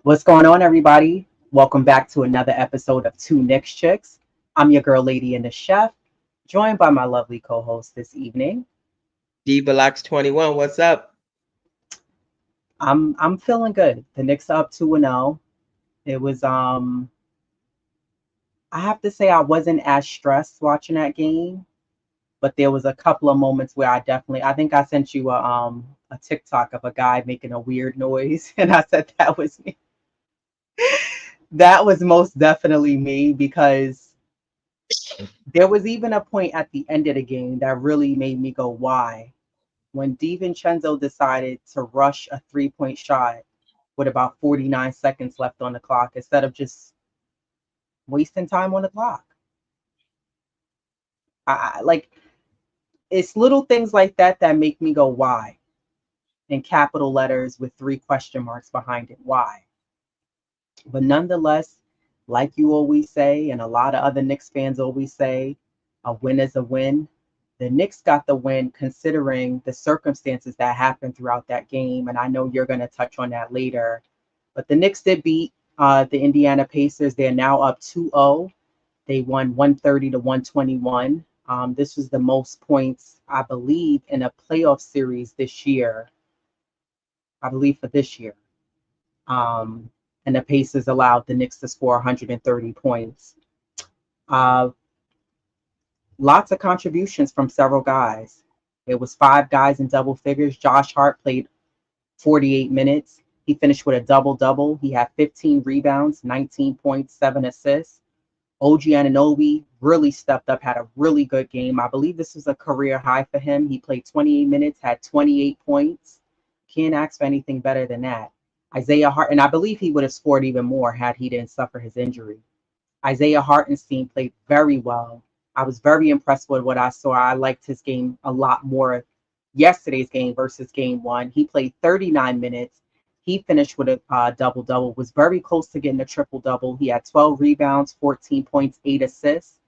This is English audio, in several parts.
What's going on, everybody? Welcome back to another episode of Two Knicks Chicks. I'm your girl, Lady and the Chef, joined by my lovely co-host this evening. D-Blox21, what's up? I'm feeling good. The Knicks are up 2-0. It was I have to say I wasn't as stressed watching that game, but there was a couple of moments where I think I sent you a TikTok of a guy making a weird noise, and I said that was me. That was most definitely me because there was even a point at the end of the game that really made me go, why? When DiVincenzo decided to rush a 3-point shot with about 49 seconds left on the clock instead of just wasting time on the clock. Like, it's little things like that that make me go, why? In capital letters with three question marks behind it. Why? But nonetheless, like you always say, and a lot of other Knicks fans always say, a win is a win. The Knicks got the win considering the circumstances that happened throughout that game. And I know you're going to touch on that later. But the Knicks did beat the Indiana Pacers. They're now up 2-0. They won 130 to 121. This was the most points, I believe, in a playoff series this year. I believe for this year. Um, and the Pacers allowed the Knicks to score 130 points. Uh, Lots of contributions from several guys. It was five guys in double figures. Josh Hart played 48 minutes. He finished with a double double. He had 15 rebounds, 19 points, 7 assists. OG Anunoby really stepped up, had a really good game. I believe this was a career high for him. He played 28 minutes, had 28 points. Can't ask for anything better than that. Isaiah Hart, and I believe he would have scored even more had he didn't suffer his injury. Isaiah Hartenstein played very well. I was very impressed with what I saw. I liked his game a lot more yesterday's game versus game one. He played 39 minutes. He finished with a double double, was very close to getting a triple double. He had 12 rebounds, 14 points, 8 assists.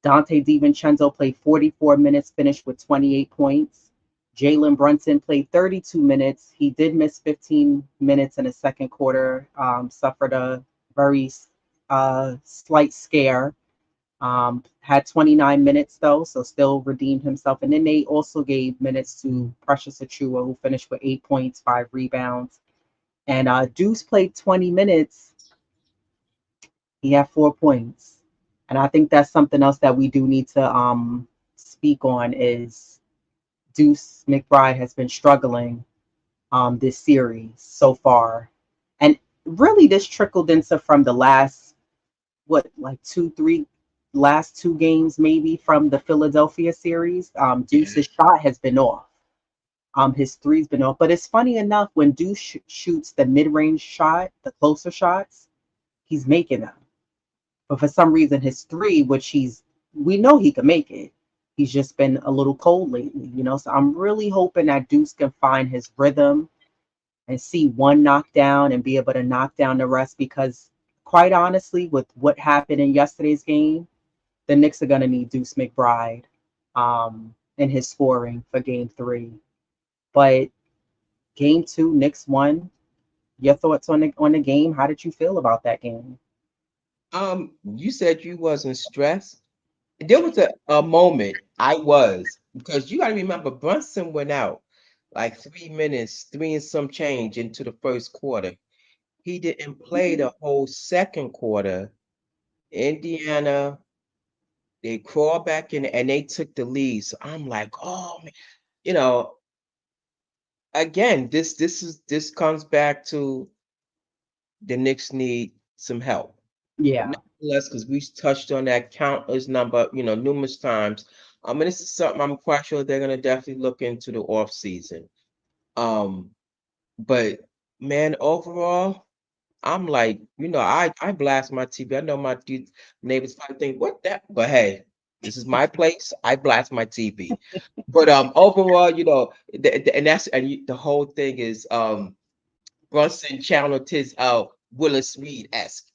Dante DiVincenzo played 44 minutes, finished with 28 points. Jalen Brunson played 32 minutes. He did miss 15 minutes in the second quarter, suffered a very slight scare. Had 29 minutes though, so still redeemed himself. And then they also gave minutes to Precious Achua, who finished with 8 points, 5 rebounds. And Deuce played 20 minutes. He had 4 points. And I think that's something else that we do need to speak on is Deuce McBride has been struggling this series so far. And really this trickled into from the last like last two games maybe from the Philadelphia series. Yeah. Deuce's shot has been off. His three's been off. But it's funny enough when Deuce shoots the mid-range shot, the closer shots, he's making them. But for some reason, his three, we know he can make it. He's just been a little cold lately. So I'm really hoping that Deuce can find his rhythm and see one knockdown and be able to knock down the rest because quite honestly, with what happened in yesterday's game, the Knicks are going to need Deuce McBride in his scoring for game three. But game two, Knicks won. Your thoughts on the game? How did you feel about that game? You said you wasn't stressed. There was a moment I was, because you gotta remember Brunson went out like 3 minutes, three and some change into the first quarter. He didn't play the whole second quarter. Indiana, they crawled back in and they took the lead. So I'm like, oh man, you know, again, this comes back to the Knicks need some help. But Yeah, nevertheless, because we touched on that countless number, numerous times. And this is something I'm quite sure they're gonna definitely look into the off season. Um, but man, overall, I'm like, I blast my TV. I know my neighbors probably think, what that? But hey, this is my place. I blast my TV. But overall, the whole thing is Brunson channeled his Willis Reed esque,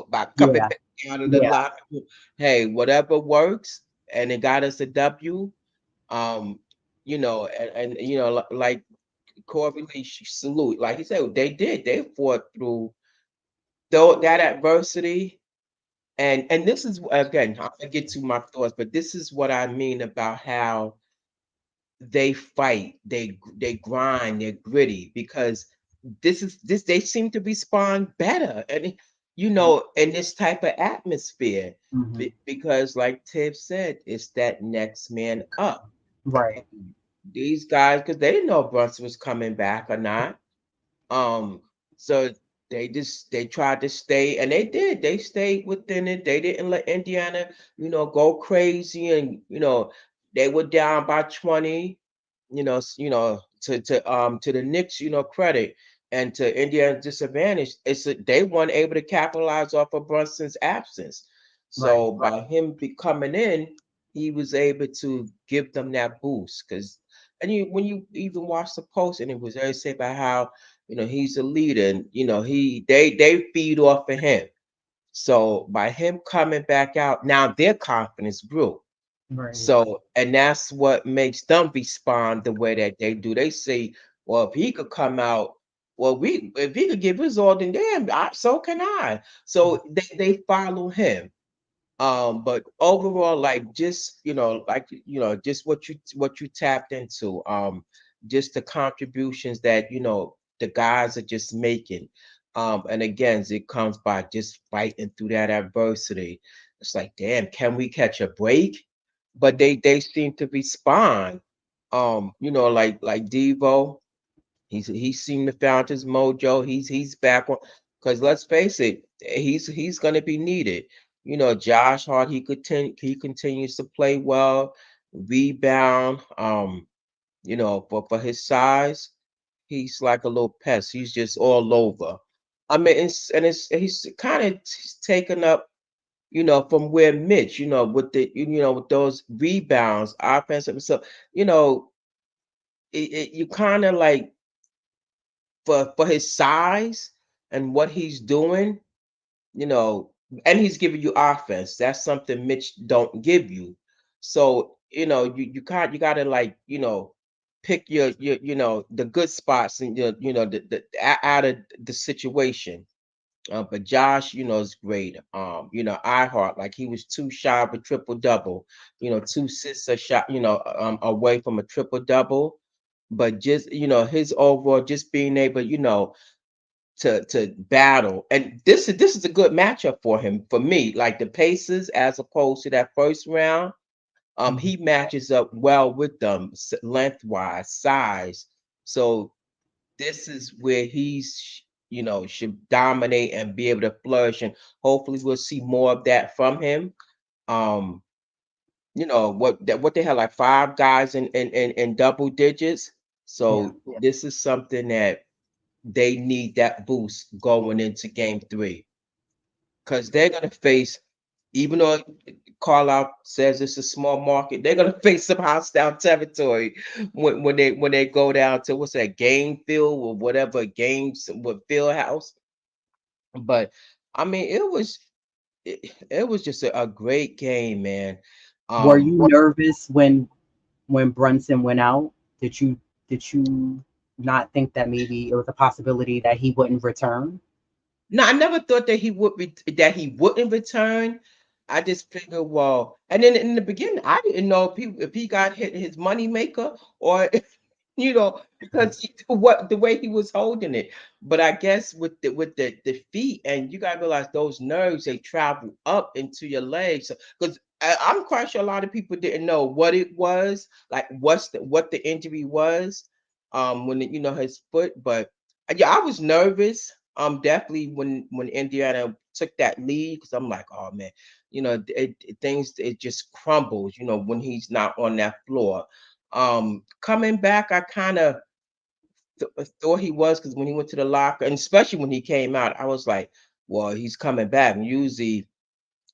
by coming yeah, back out of the yeah, locker room. Hey, whatever works, and it got us a W. Um, and like correlation salute. Like he said, they did. They fought through though that adversity. And this is again, I'm gonna get to my thoughts, but this is what I mean about how they fight, they grind, they're gritty because this they seem to respond better, and in this type of atmosphere, Mm-hmm. because like Tiff said, it's that next man up. Right. These guys, because they didn't know if Brunson was coming back or not. Um, so they tried to stay, and they did. They stayed within it. They didn't let Indiana, go crazy, and they were down by 20. To the Knicks, credit, and to Indiana's disadvantage, they weren't able to capitalize off of Brunson's absence. Right. So by him coming in, he was able to give them that boost. Because and when you even watch the post, and it was very say about how he's a leader, and they feed off of him. So by him coming back out, now their confidence grew. Right. So, and that's what makes them respond the way that they do. They say, well, if he could come out, well, if he could give his all, then damn, so can I. So they follow him. But overall, like just just what you tapped into, just the contributions that the guys are just making. And again, it comes by just fighting through that adversity. It's like, damn, can we catch a break? But they seem to respond. Like Devo, he seemed to found his mojo. He's back on, because let's face it, he's gonna be needed. Josh Hart, he continues to play well, rebound. For his size, he's like a little pest. He's just all over. I mean, he's kind of taken up, from where Mitch, with those rebounds, offensive. So, you know, you kind of like for his size and what he's doing, you know, and he's giving you offense. That's something Mitch don't give you. So, you gotta like, pick your the good spots and out of the situation. But Josh, is great. iHeart, like he was too shy of a triple double, two assists a shot, away from a triple double. But just, his overall just being able, to battle. And this is a good matchup for him, for me. Like the Pacers, as opposed to that first round, Mhm. he matches up well with them lengthwise, size. So this is where he's should dominate and be able to flourish, and hopefully we'll see more of that from him. um what they had, like five guys in double digits. Yeah. So this is something that they need, that boost going into game 3, because they're going to face, even though Carlisle says it's a small market, they're gonna face some hostile territory when they go down to, what's that, game field or whatever games with field house. But I mean, it was just a great game, man. Were Um, you nervous when Brunson went out? Did you not think that maybe it was a possibility that he wouldn't return? no, I never thought that that he wouldn't return. I just figured, well, and then in the beginning, I didn't know if he got hit his money maker, or because what the way he was holding it. But I guess with the feet, and you gotta realize those nerves, they travel up into your legs. Because I'm quite sure a lot of people didn't know what it was, like what the injury was, when his foot. But yeah, I was nervous. Definitely when Indiana took that lead, because I'm like, oh man, things, it just crumbles, when he's not on that floor. Coming back, I kind of thought he was, because when he went to the locker, and especially when he came out, I was like, well, he's coming back. And usually,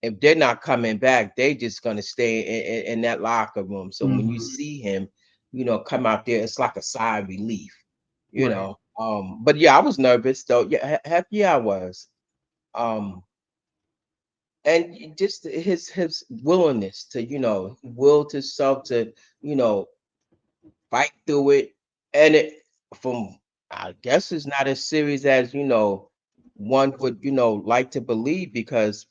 if they're not coming back, they just gonna stay in that locker room. So when you Hmm. see him, come out there, it's like a sigh of relief, you Right. know. But yeah, I was nervous though. Yeah, heck yeah, I was. Um, and just his willingness to, will to self to, you know fight through it. And from I guess it's not as serious as one would like to believe because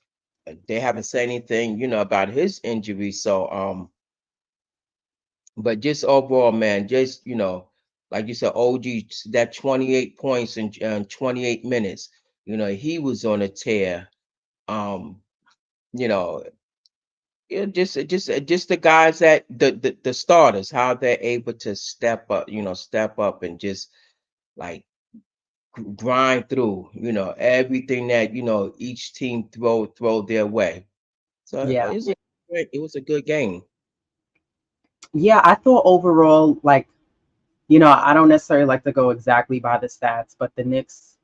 they haven't said anything about his injury. So but just overall, man, just like you said, OG, that 28 points in 28 minutes, he was on a tear. Um, you know, just the guys that the starters, how they're able to step up and just like grind through, everything that each team throw their way. So Yeah. it was a good game. Yeah, I thought overall, like, I don't necessarily like to go exactly by the stats, but the Knicks,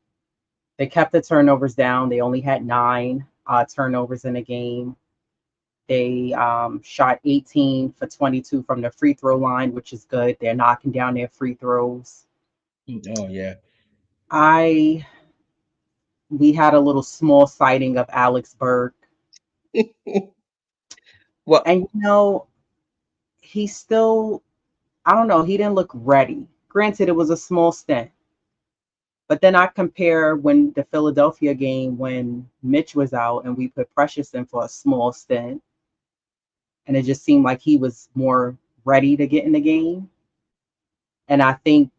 they kept the turnovers down. They only had nine turnovers in the game. They shot 18 for 22 from the free throw line, which is good. They're knocking down their free throws. Oh yeah. I We had a little small sighting of Alex Burke, Well, and he still, I don't know, he didn't look ready. Granted, it was a small stint, but then I compare when the Philadelphia game when Mitch was out and we put Precious in for a small stint, and it just seemed like he was more ready to get in the game. And I think,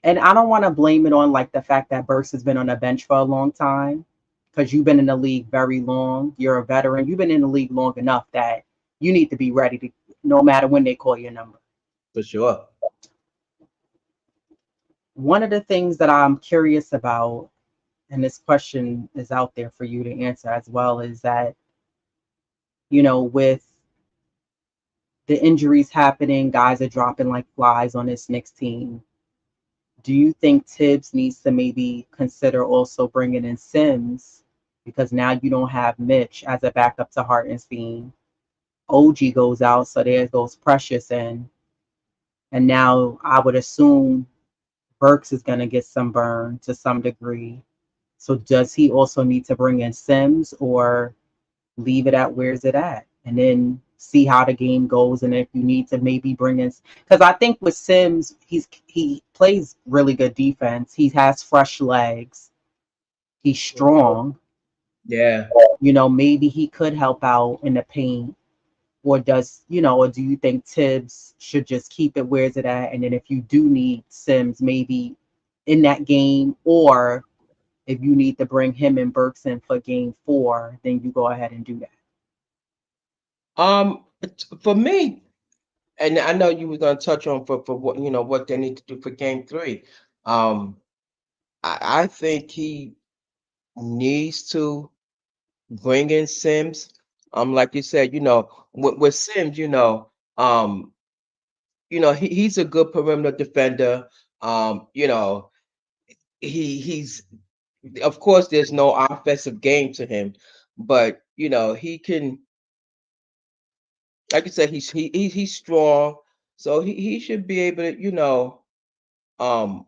and I don't want to blame it on like the fact that Burks has been on the bench for a long time, because you've been in the league very long. You're a veteran. You've been in the league long enough that you need to be ready to, no matter when they call your number. for sure. One of the things that I'm curious about, and this question is out there for you to answer as well, is that, with the injuries happening, guys are dropping like flies on this Knicks team. Do you think Tibbs needs to maybe consider also bringing in Sims, because now you don't have Mitch as a backup to Hartenstein? OG goes out, so there goes Precious in, and now I would assume Burks is going to get some burn to some degree. So does he also need to bring in Sims, or leave it at where's it at, and then see how the game goes, and if you need to maybe bring in, because I think with Sims, he plays really good defense. He has fresh legs. He's strong. Yeah. Maybe he could help out in the paint, or do you think Tibbs should just keep it where's it at, and then if you do need Sims maybe in that game, or if you need to bring him and Burks in for game 4, then you go ahead and do that. For me, and I know you were going to touch on for what what they need to do for game 3. Um, I think he needs to bring in Sims. Like you said, with Sims, he's a good perimeter defender. You know, he's of course there's no offensive game to him, but he can, like you said, he's strong, so he should be able to um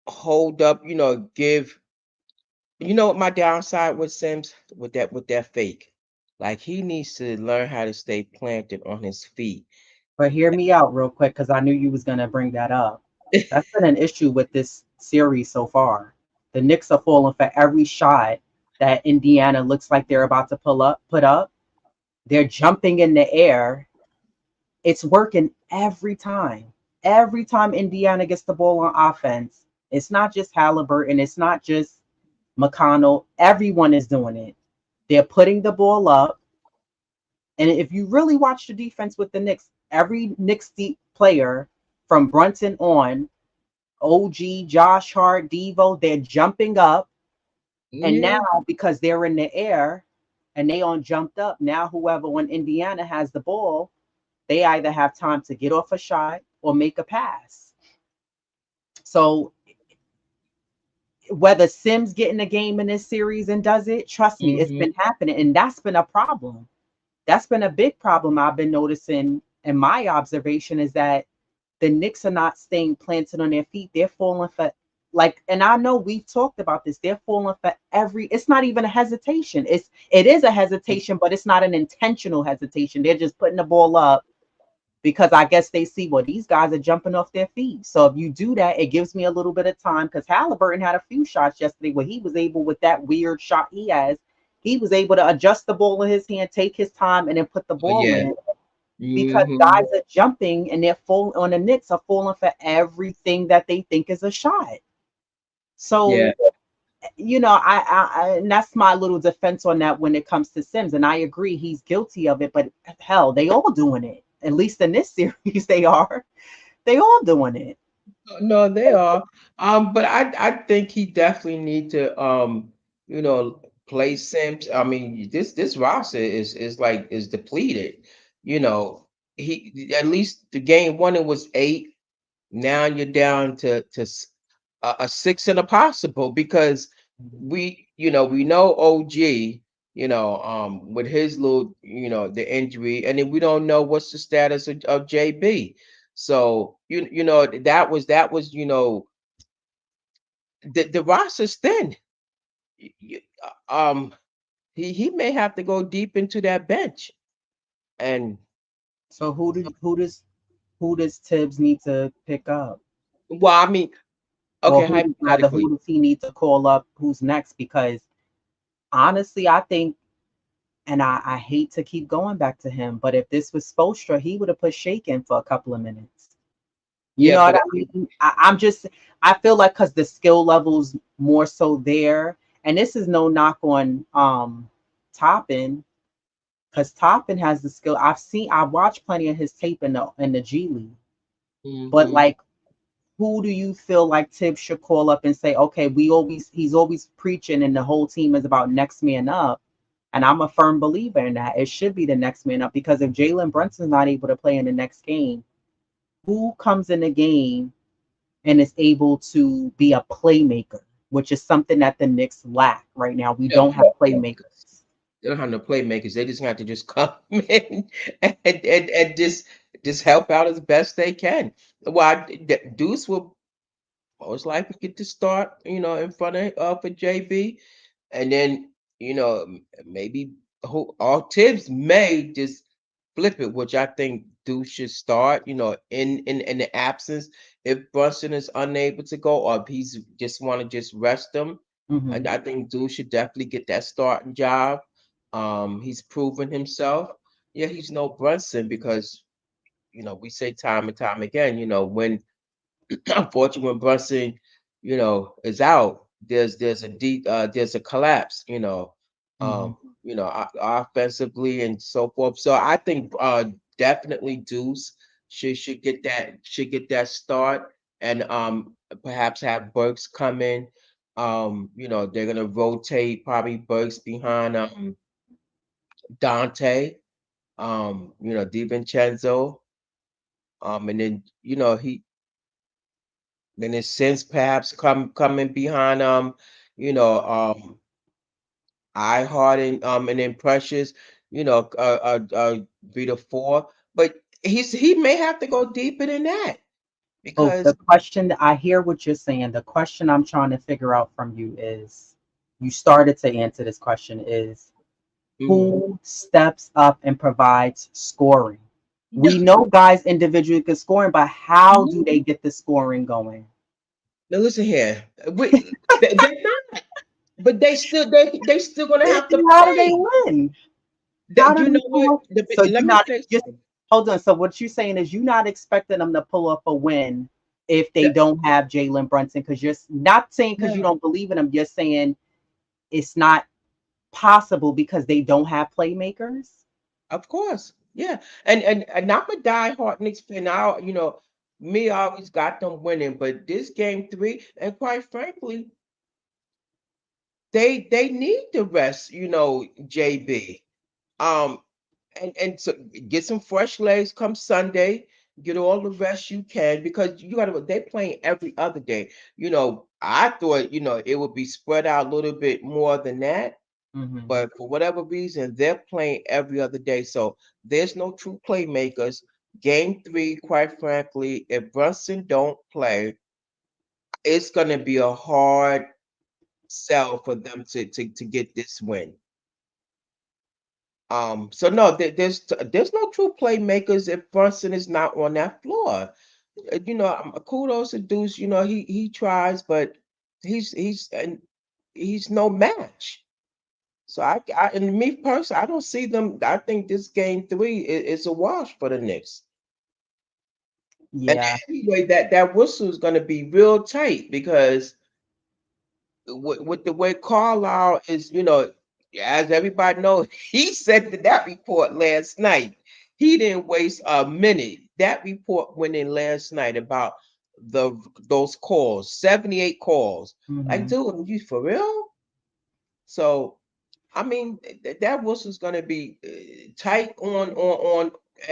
hold up, give. You know what my downside with Sims with that fake, like he needs to learn how to stay planted on his feet. But hear me out real quick, because I knew you was gonna bring that up. That's been an issue with this series so far. The Knicks are falling for every shot that Indiana looks like they're about to put up. They're jumping in the air. It's working every time. Every time Indiana gets the ball on offense, it's not just Halliburton, it's not just McConnell. Everyone is doing it. They're putting the ball up. And if you really watch the defense with the Knicks, every Knicks deep player from Brunson on, OG, Josh Hart, Devo, they're jumping up. And Yeah. now, because they're in the air and they on jumped up, now whoever, when Indiana has the ball, they either have time to get off a shot or make a pass. So whether Sims get in the game in this series and does it, trust me, it's Hmm. been happening. And that's been a problem. That's been a big problem I've been noticing. And my observation is that the Knicks are not staying planted on their feet. They're falling for, like, and I know we've talked about this. They're falling for every. It's not even a hesitation. It is a hesitation, but it's not an intentional hesitation. They're just putting the ball up because I guess they see, well, these guys are jumping off their feet. So if you do that, it gives me a little bit of time, because Halliburton had a few shots yesterday where he was able, with that weird shot he has, he was able to adjust the ball in his hand, take his time, and then put the Oh ball yeah. in, because Hmm. guys are jumping and they're full on, the Knicks are falling for everything that they think is a shot. Yeah. So, and that's my little defense on that when it comes to Sims. And I agree, he's guilty of it, but hell, they all doing it. At least in this series, they are. They all doing it. No, they are. But I think he definitely need to play Sims. I mean, this roster is depleted. You know, he at least the game one it was 8. Now you're down to a 6 and a possible because we know OG, with his little, the injury, and then we don't know what's the status of JB. So that was the roster's thin. Y- y- he may have to go deep into that bench, and So who does Tibbs need to pick up? well, I mean, Or okay, who hypothetically, does he need to call up? Who's next? Because honestly, I think, and I hate to keep going back to him, but if this was Spolstra, he would have put Shake in for a couple of minutes. You yeah, know what but I mean? I feel like, because the skill levels more so there, and this is no knock on Toppin, because Toppin has the skill. I've watched plenty of his tape in the G League, but hmm like, who do you feel like Tibbs should call up and say, okay, he's always preaching, and the whole team is about next man up. And I'm a firm believer in that. It should be the next man up, because if Jalen Brunson's not able to play in the next game, who comes in the game and is able to be a playmaker, which is something that the Knicks lack right now. We don't have playmakers. they don't have no playmakers. They just have to just come in and just help out as best they can. Well, Deuce will most likely get to start, in front of for JB, and then maybe who all Tibbs may just flip it, which I think Deuce should start. In the absence if Brunson is unable to go, or if he's just want to just rest him. Hmm. I think Deuce should definitely get that starting job. He's proven himself. Yeah, he's no Brunson because we say time and time again, when unfortunately when Brunson, is out, there's a collapse, Hmm. um, offensively and so forth. So I think definitely Deuce should get that start, and perhaps have Burks come in. They're gonna rotate probably Burks behind Dante, DiVincenzo, and then then his since perhaps coming behind I Heart and then Precious, be the four. But he may have to go deeper than that Oh, the because question, I hear what you're saying. The question I'm trying to figure out from you is, you started to answer this question, is mm, who steps up and provides scoring? no, We know guys individually can scoring, but how do no, they get the scoring going? now listen here. They're not, but they still gonna Then have to how do they play. win? How do You they know pull what? up? So Let you me not say just something. hold on. So what you're saying is, you're not expecting them to pull up a win if they The- don't have Jalen Brunson, because you're not saying because you no, don't believe in them. You're saying it's not possible because they don't have playmakers. of course, yeah, and I'm a diehard Knicks fan. Me I always got them winning, but this game three, and quite frankly, they need the rest. JB. Um, and so get some fresh legs come Sunday. Get all the rest you can because you gotta. They playing every other day. I thought it would be spread out a little bit more than that. Hmm. But for whatever reason, they're playing every other day. So there's no true playmakers. Game three, quite frankly, if Brunson don't play, it's gonna be a hard sell for them to get this win. So no, there's no true playmakers if Brunson is not on that floor. Kudos to Deuce. He tries, but and he's no match. So and me personally, I don't see them. I think this game three is a wash for the Knicks. And Yeah. anyway, that whistle is going to be real tight because with the way Carlisle is, as everybody knows, he said that report last night. He didn't waste a minute. That report went in last night about the those calls, 78 calls. Like, Hmm. dude, are you for real? So, I mean, that whistle's going to be tight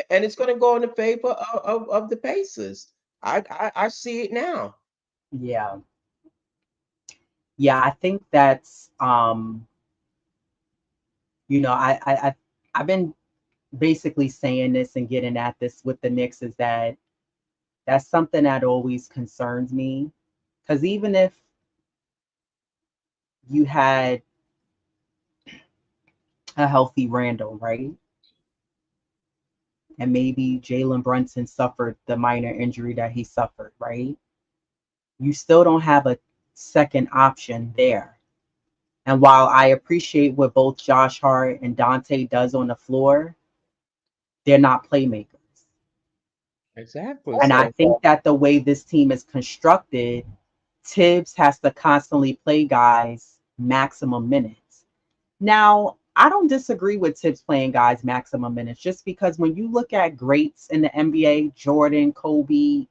and it's going to go in the favor of the Pacers. I see it now. Yeah. Yeah. I think that's I've been basically saying this and getting at this with the Knicks is that that's something that always concerns me. Because even if you had a healthy Randall, right? And maybe Jalen Brunson suffered the minor injury that he suffered, right? You still don't have a second option there. And while I appreciate what both Josh Hart and Dante does on the floor, they're not playmakers. Exactly. And I So, think that the way this team is constructed, Tibbs has to constantly play guys maximum minutes. Now, I don't disagree with Tibbs playing guys maximum minutes just because when you look at greats in the NBA, Jordan, Kobe,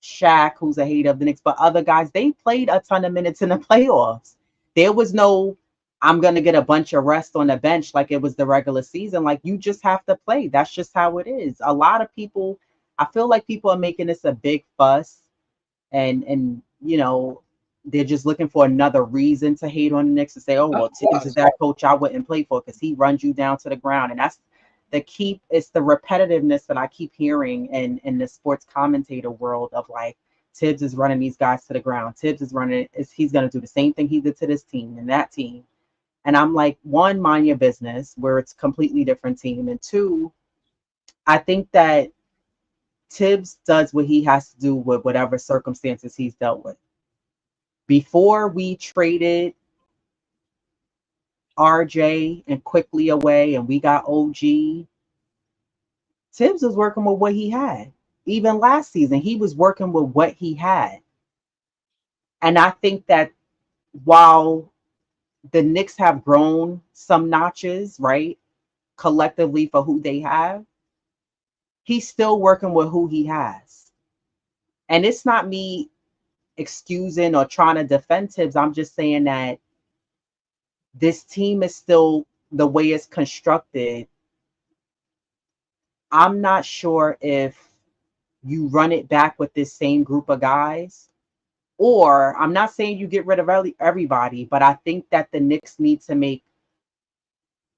Shaq, who's a hater of the Knicks, but other guys, they played a ton of minutes in the playoffs. There was no, I'm going to get a bunch of rest on the bench like it was the regular season. Like, you just have to play. That's just how it is. A lot of people, I feel like people are making this a big fuss and they're just looking for another reason to hate on the Knicks and say, oh of well, Tibbs is course. that coach I wouldn't play for because he runs you down to the ground. And that's it's the repetitiveness that I keep hearing in the sports commentator world of like Tibbs is running these guys to the ground. Tibbs is running he's gonna do the same thing he did to this team and that team. And I'm like, one, mind your business, where it's a completely different team. And two, I think that Tibbs does what he has to do with whatever circumstances he's dealt with. Before we traded RJ and quickly away and we got OG, Tibbs was working with what he had. Even last season, he was working with what he had. And I think that while the Knicks have grown some notches, right, collectively for who they have, he's still working with who he has. And it's not me excusing or trying to defend Tibbs. I'm just saying that this team is still the way it's constructed. I'm not sure if you run it back with this same group of guys, or I'm not saying you get rid of everybody, but I think that the Knicks need to make,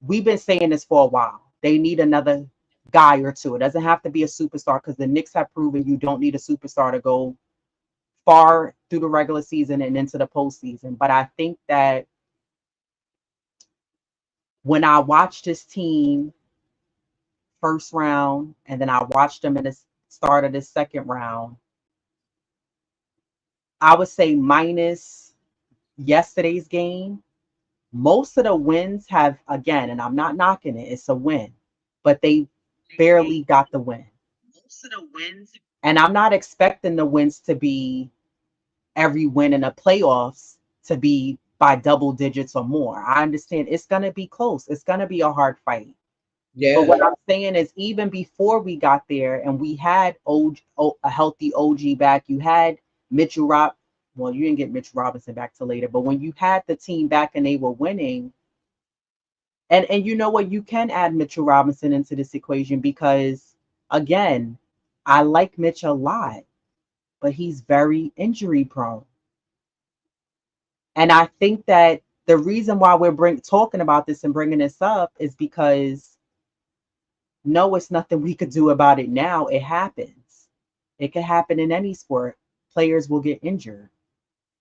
we've been saying this for a while. They need another guy or two. It doesn't have to be a superstar because the Knicks have proven you don't need a superstar to go far through the regular season and into the postseason. But I think that when I watch this team first round and then I watched them in the start of the second round, I would say minus yesterday's game, most of the wins have, again, and I'm not knocking it, it's a win, but they barely got the win. And I'm not expecting the wins to be every win in the playoffs to be by double digits or more. I understand it's going to be close, it's going to be a hard fight. But Yeah. what I'm saying is, even before we got there and we had a healthy OG back, you had Mitchell Rob. Well, you didn't get Mitch Robinson back till later, but when you had the team back and they were winning, and you know what, you can add Mitchell Robinson into this equation because, again, I like Mitch a lot, but he's very injury prone, and I think that the reason why we're talking about this and bringing this up is because no, it's nothing we could do about it now. It happens. It could happen in any sport. Players will get injured.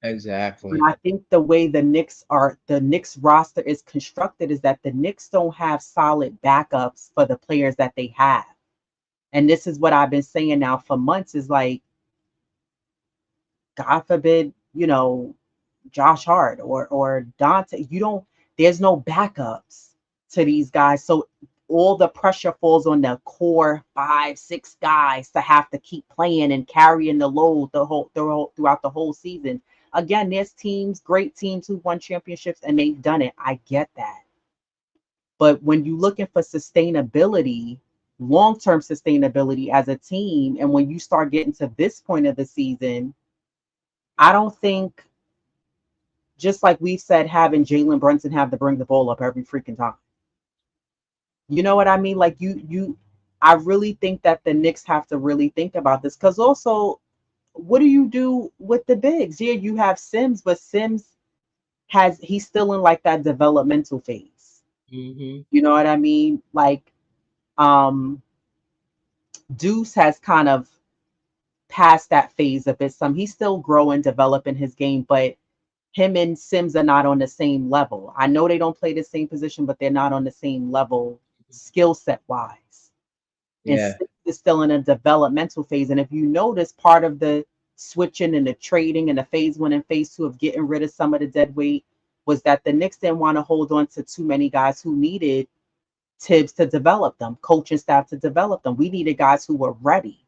But Exactly. I think the Knicks roster is constructed is that the Knicks don't have solid backups for the players that they have. And this is what I've been saying now for months is like, God forbid, Josh Hart or Dante. There's no backups to these guys. So all the pressure falls on the core 5, 6 guys to have to keep playing and carrying the load throughout the whole season. Again, there's teams, great teams who won championships and they've done it. I get that. But when you're looking for sustainability, long-term sustainability as a team, and when you start getting to this point of the season, I don't think, just like we said, having Jalen Brunson have to bring the ball up every freaking time. You know what I mean? Like I really think that the Knicks have to really think about this because also, what do you do with the bigs? Yeah, you have Sims, but Sims he's still in like that developmental phase. Hmm. You know what I mean? Like um Deuce has kind of passed that phase a bit. He's still growing, developing his game, but him and Sims are not on the same level. I know they don't play the same position, but they're not on the same level skill set wise. And Yeah. Sims is still in a developmental phase. And if you notice, part of the switching and the trading and the phase 1 and phase 2 of getting rid of some of the dead weight was that the Knicks didn't want to hold on to too many guys who needed Tibbs to develop them, coaching staff to develop them. We needed guys who were ready.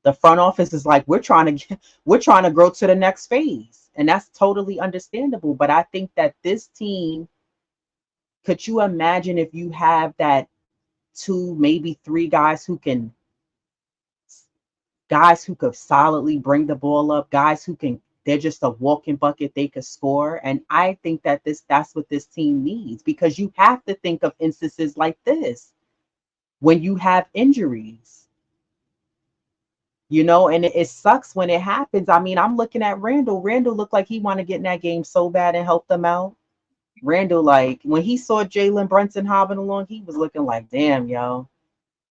The front office is like, we're trying to grow to the next phase. And that's totally understandable. But I think that this team, could you imagine if you have that two, maybe three guys who could solidly bring the ball up, guys who can, they're just a walking bucket, they could score. And I think that that's what this team needs, because you have to think of instances like this when you have injuries, and it sucks when it happens. I mean, I'm looking at Randall. Randall looked like he wanted to get in that game so bad and help them out. Randall, like when he saw Jalen Brunson hobbling along, he was looking like, damn, yo,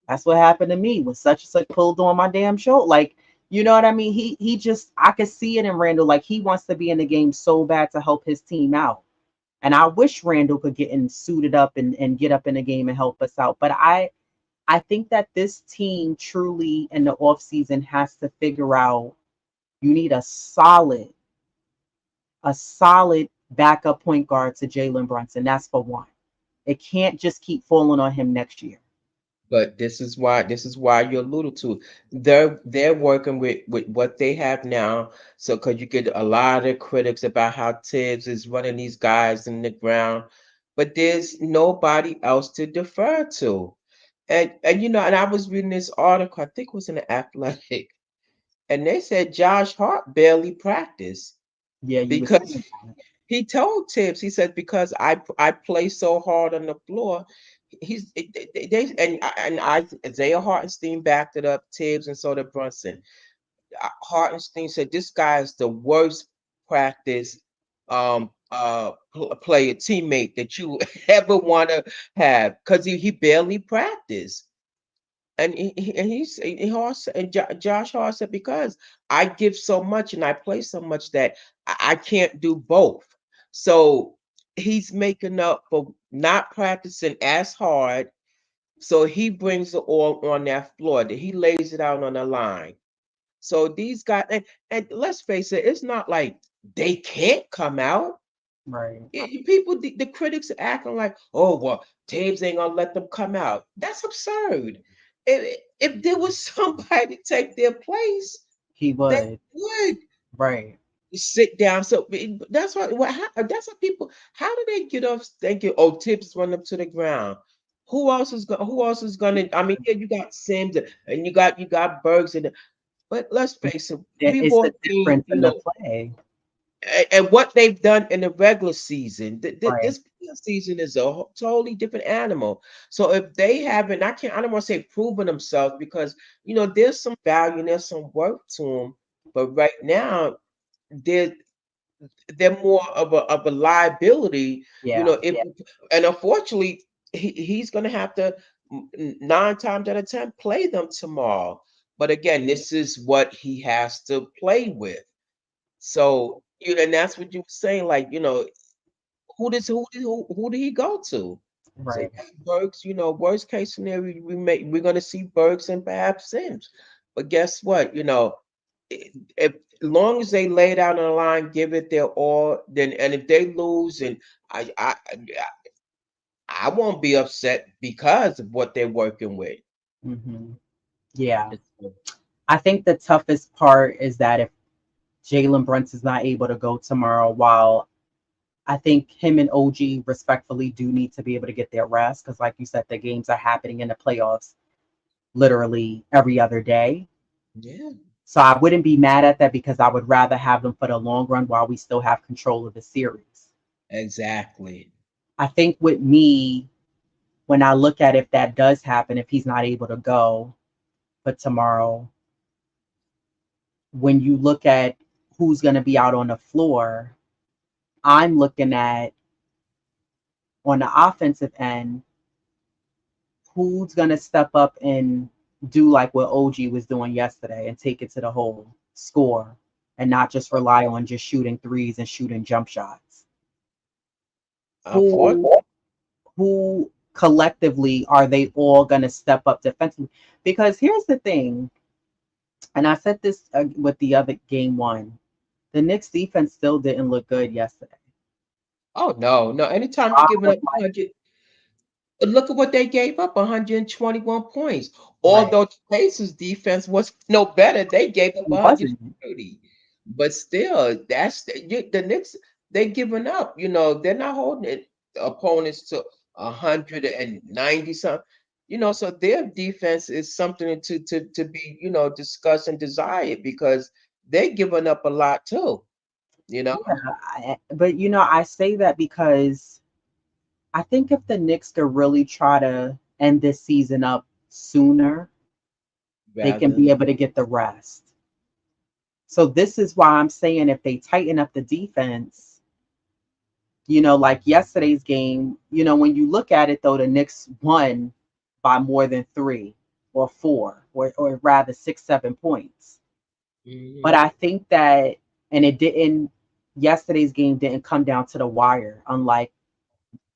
that's what happened to me when such and such pulled on my damn shoulder. Like, you know what I mean? He just, I could see it in Randall. Like he wants to be in the game so bad to help his team out. And I wish Randall could get in suited up and get up in the game and help us out. But I think that this team truly in the offseason has to figure out, you need a solid backup point guard to Jalen Brunson. That's for one. It can't just keep falling on him next year. But this is why you're alluded to. They're working with what they have now. So because you get a lot of critics about how Tibbs is running these guys in the ground, but there's nobody else to defer to. And I was reading this article, I think it was in the Athletic, and they said Josh Hart barely practiced Yeah, you were because saying that. he told Tibbs, he said, because I play so hard on the floor. They Isaiah Hartenstein backed it up, Tibbs, and so did Brunson. Hartenstein said this guy is the worst practice player teammate that you ever want to have because he barely practiced. And he also, Josh Hart said, because I give so much and I play so much that I can't do both. So he's making up for not practicing as hard. So he brings it all on that floor. That he lays it out on the line. So these guys, and let's face it, it's not like they can't come out. Right. People, the critics are acting like, oh well, Taves ain't gonna let them come out. That's absurd. If there was somebody to take their place, He they would. would Right. sit down. So that's that's what people. How do they get off thinking? Oh, Tibbs run up to the ground. Who else is gonna? I mean, yeah, you got Sims and you got Bergs but let's face it, we've It's all the seen, difference in the play. and what they've done in the regular season. Right. This season is a totally different animal. So if they haven't, I don't want to say proven themselves because there's some value and there's some work to them. But right now, they're they're more of a liability. Yeah. If and unfortunately, he's going to have to 9 times out of 10 play them tomorrow. But again, this is what he has to play with. So And that's what you were saying. Like, who did he go to? So Right. yeah, Burks, worst case scenario, we're gonna see Burks and perhaps Sims. But guess what? If long as they lay it out on the line, give it their all, then and if they lose, and I I I won't be upset because of what they're working with. Hmm. Yeah. It's- I think the toughest part is that if Jalen Brunson's not able to go tomorrow, while I think him and OG respectfully do need to be able to get their rest because, like you said, the games are happening in the playoffs literally every other day. Yeah, So I wouldn't be mad at that because I would rather have them for the long run while we still have control of the series. exactly. I think with me, when I look at if that does happen, if he's not able to go for tomorrow, when you look at who's going to be out on the floor, I'm looking at on the offensive end, who's going to step up and do like what OG was doing yesterday and take it to the hole, score, and not just rely on just shooting threes and shooting jump shots. Unfortunately, Who collectively are they all going to step up defensively? Because here's the thing, and I said this with the other game one, the Knicks defense still didn't look good yesterday. oh no, no. Anytime you're I giving was up like, 100, look at what they gave up, 121 points. right, Although the Pacers defense was no better, they gave up it wasn't. 130. But still, the Knicks, they giving up. They're not holding opponents to 190 something. So their defense is something to be, discussed and desired because they're giving up a lot too, you know, Yeah, but I say that because I think if the Knicks could really try to end this season up sooner, they can rather. be able to get the rest. So this is why I'm saying if they tighten up the defense, like yesterday's game, when you look at it though, the Knicks won by more than 3 or 4, or rather 6, 7 points. But Mhm. I think that, and it didn't, yesterday's game didn't come down to the wire, unlike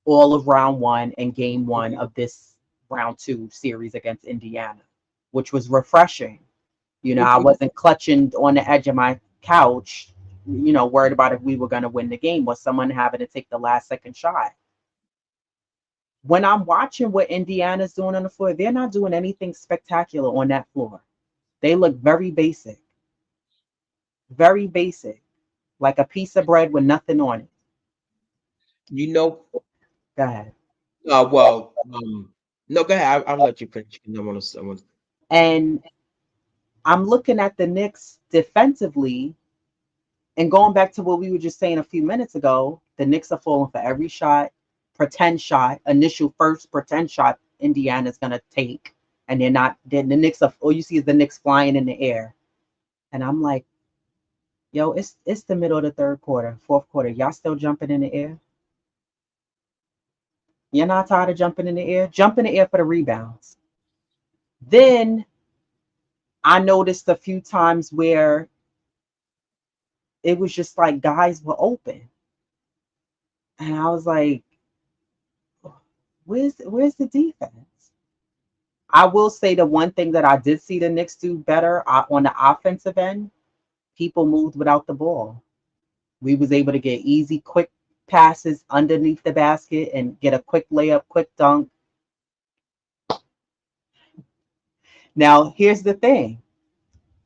all of round one and game one of this round two series against Indiana, which was refreshing. I wasn't clutching on the edge of my couch, worried about if we were going to win the game or someone having to take the last second shot. When I'm watching what Indiana's doing on the floor, they're not doing anything spectacular on that floor. They look very basic, like a piece of bread with nothing on it. You know, Go ahead. well, no, go ahead. I'll let you finish. I want to. And I'm looking at the Knicks defensively and going back to what we were just saying a few minutes ago, the Knicks are falling for every pretend shot, initial first pretend shot Indiana's gonna take. And they're not, then the Knicks are, all you see is the Knicks flying in the air. And I'm like, yo, it's the middle of the third quarter, fourth quarter. Y'all still jumping in the air? You're not tired of jumping in the air? Jump in the air for the rebounds. Then I noticed a few times where it was just like guys were open. And I was like, where's the defense? I will say the one thing that I did see the Knicks do better on the offensive end, people moved without the ball. We was able to get easy, quick passes underneath the basket and get a quick layup, quick dunk. Now, here's the thing.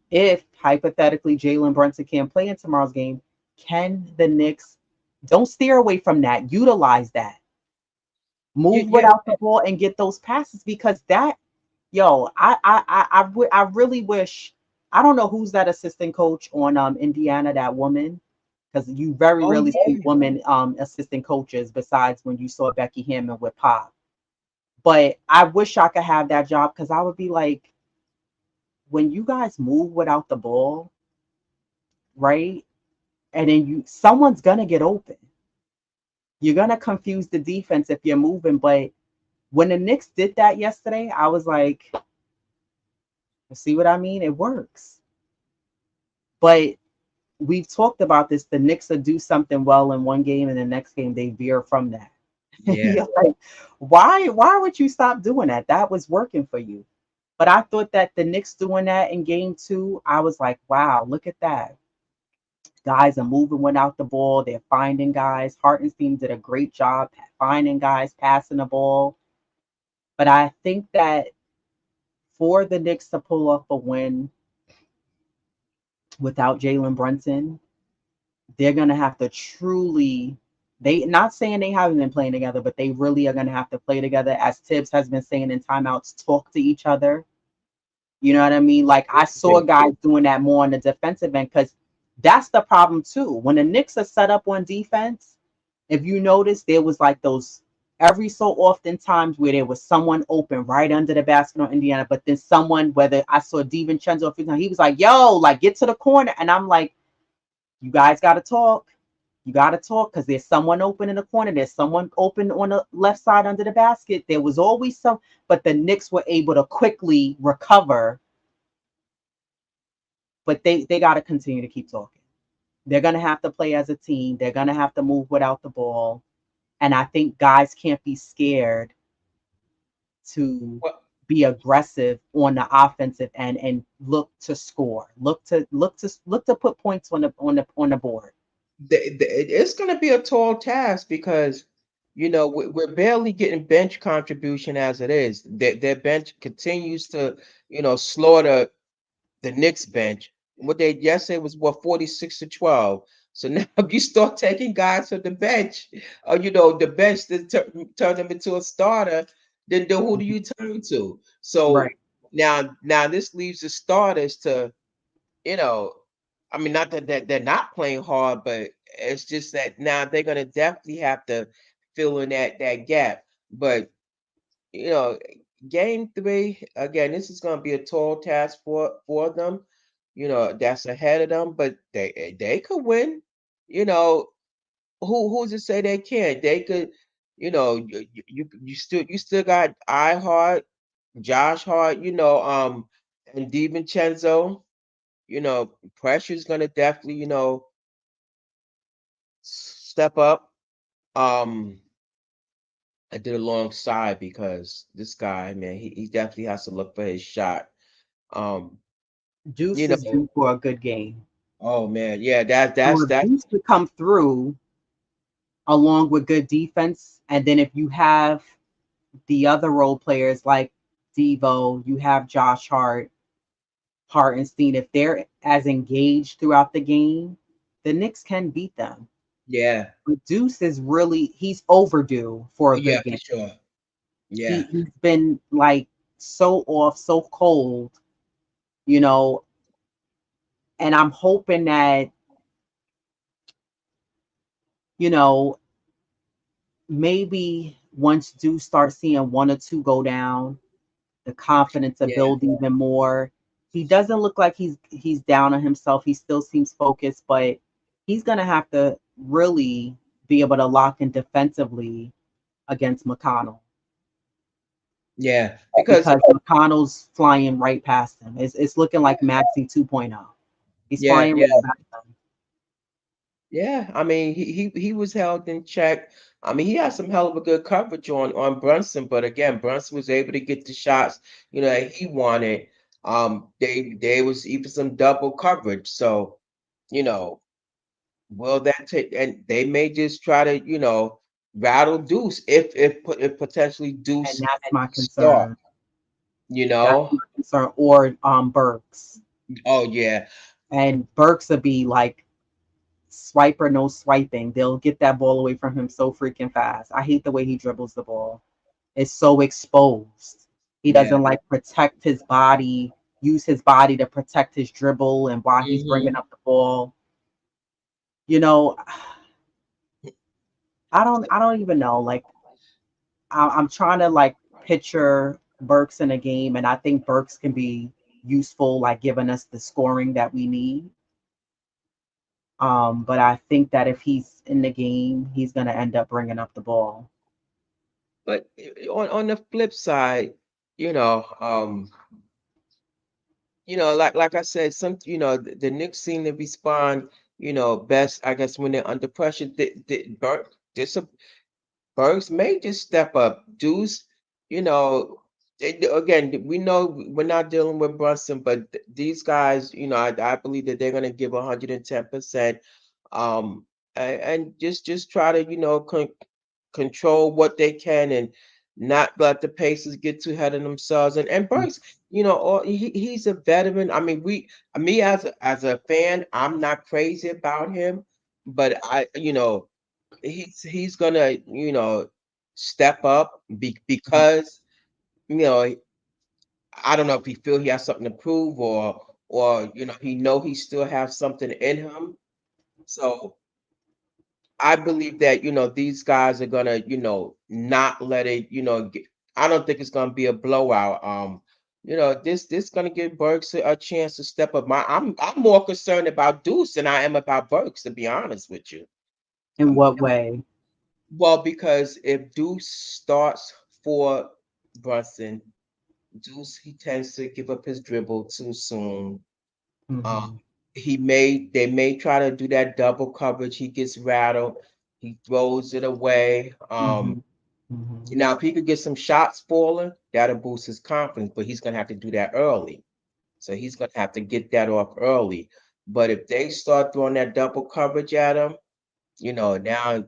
If hypothetically Jalen Brunson can't play in tomorrow's game, can the Knicks don't steer away from that, utilize that, move Yeah, without the ball and get those passes because that, yo, I really wish. I don't know who's that assistant coach on Indiana, that woman, because you very oh rarely see yeah. women assistant coaches besides when you saw Becky Hammond with Pop. But I wish I could have that job because I would be like, when you guys move without the ball, right? And then someone's gonna get open. You're gonna confuse the defense if you're moving. But when the Knicks did that yesterday, I was like, see what I mean? It works. But we've talked about this. The Knicks will do something well in one game, and the next game they veer from that. Yeah. You're like, why would you stop doing that? That was working for you. But I thought that the Knicks doing that in game two, I was like, wow, look at that. Guys are moving without the ball. They're finding guys. Hartenstein did a great job finding guys, passing the ball. But I think that for the Knicks to pull off a win without Jalen Brunson, they're gonna have to truly, they not saying they haven't been playing together, but they really are gonna have to play together. As Tibbs has been saying in timeouts, talk to each other. You know what I mean? Like I saw guys doing that more on the defensive end because that's the problem too. When the Knicks are set up on defense, if you notice, there was like those every so often times where there was someone open right under the basket on Indiana, but then someone, whether I saw DiVincenzo a few times, he was like, yo, like get to the corner. And I'm like, you guys got to talk. You got to talk because there's someone open in the corner. There's someone open on the left side under the basket. There was always some, but the Knicks were able to quickly recover. But they got to continue to keep talking. They're going to have to play as a team. They're going to have to move without the ball. And I think guys can't be scared to Well, be aggressive on the offensive end and look to score. Look to put points on the board. it's going to be a tall task because we're barely getting bench contribution as it is. Their bench continues to slaughter the Knicks bench. What they yesterday was 46-12. So now if you start taking guys from the bench, or the bench that turn them into a starter, then who do you turn to? So Right. now this leaves the starters to you know, I mean, not that they're not playing hard, but it's just that now they're gonna definitely have to fill in that gap. But you know, game three again, this is gonna be a tall task for them. That's ahead of them, but they could win. You know, who's to say they can't? They could. You still got iHeart, Josh Hart. And DiVincenzo. Pressure's gonna definitely, step up. Um, I did alongside because this guy, man, he definitely has to look for his shot. Um, you Deuce is know, due for a good game. oh man, yeah, that So that's if that, Deuce could come through along with good defense, and then if you have the other role players like Devo, you have Josh Hart, Hartenstein, if they're as engaged throughout the game, the Knicks can beat them. yeah, But Deuce is really, he's overdue for a yeah, good for game. sure. Yeah, He's been like so off, so cold, you know, and I'm hoping that, you know, maybe once Deuce starts seeing one or two go down, the confidence to yeah, build even more. He doesn't look like he's down on himself. He still seems focused, but he's gonna have to really be able to lock in defensively against McConnell yeah. Because because McConnell's flying right past him. It's looking like Maxi 2.0. He's yeah, flying yeah, right past him. yeah. I mean, he was held in check. I mean, he had some hell of a good coverage on Brunson, but again, Brunson was able to get the shots, that he wanted. They was even some double coverage. So, you know, will that take and they may just try to, rattle Deuce if potentially And Deuce that's my start, concern. you That's know? my concern. Or Burks. Oh yeah. And Burks would be like swiper, no swiping. They'll get that ball away from him so freaking fast. I hate the way he dribbles the ball. It's so exposed. He Yeah. doesn't like protect his body, use his body to protect his dribble, and while he's bringing Hmm. up the ball, you know, I don't even know. Like I'm trying to like picture Burks in a game, and I think Burks can be useful, like giving us the scoring that we need. But I think that if he's in the game, he's gonna end up bringing up the ball. But on the flip side, you know, like I said, the Knicks seem to respond. best, I guess, when they're under pressure. This Burks may just step up. Deuce, you know, again, we know we're not dealing with Brunson, but these guys, I believe that they're going to give 110%. Um, and just try to, control what they can and not let the Pacers get too ahead of themselves. And Burks, he's a veteran. I mean, me as a fan, I'm not crazy about him, but he's gonna step up because you know I don't know if he feel he has something to prove or he know he still has something in him. So I believe that these guys are gonna not let it I don't think it's gonna be a blowout. This gonna give Burks a chance to step up. I'm more concerned about Deuce than I am about Burks, to be honest with you. In what way? Well, because if Deuce starts for Brunson, Deuce he tends to give up his dribble too soon. Um, Hmm. they may try to do that double coverage. He gets rattled. He throws it away. Hmm. Hmm. Now if he could get some shots falling, that'll boost his confidence. But he's gonna have to do that early. So he's gonna have to get that off early. But if they start throwing that double coverage at him, now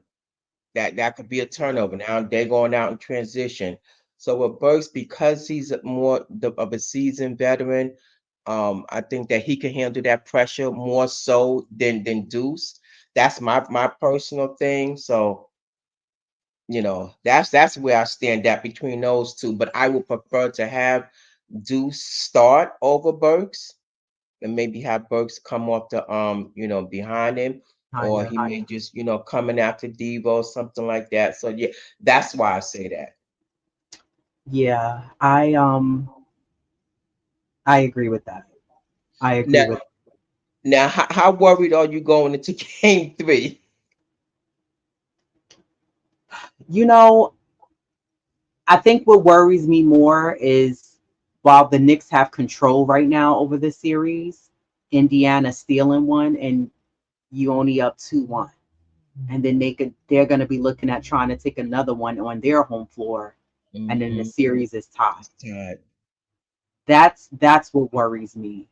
that could be a turnover. Now they're going out in transition. So with Burks, because he's of a seasoned veteran, I think that he can handle that pressure more so than Deuce. That's my personal thing. So that's where I stand at between those two. But I would prefer to have Deuce start over Burks and maybe have Burks come off the behind him, Kind or of. he may just coming after Devo, something like that. So yeah, that's why I say that. Yeah, I agree with that. I agree Now, with. how worried are you going into Game 3? You know, I think what worries me more is while the Knicks have control right now over the series, Indiana stealing one and you only up 2-1. And then they're gonna be looking at trying to take another one on their home floor and then the Mm-hmm. series is tied. It's tied. That's what worries me.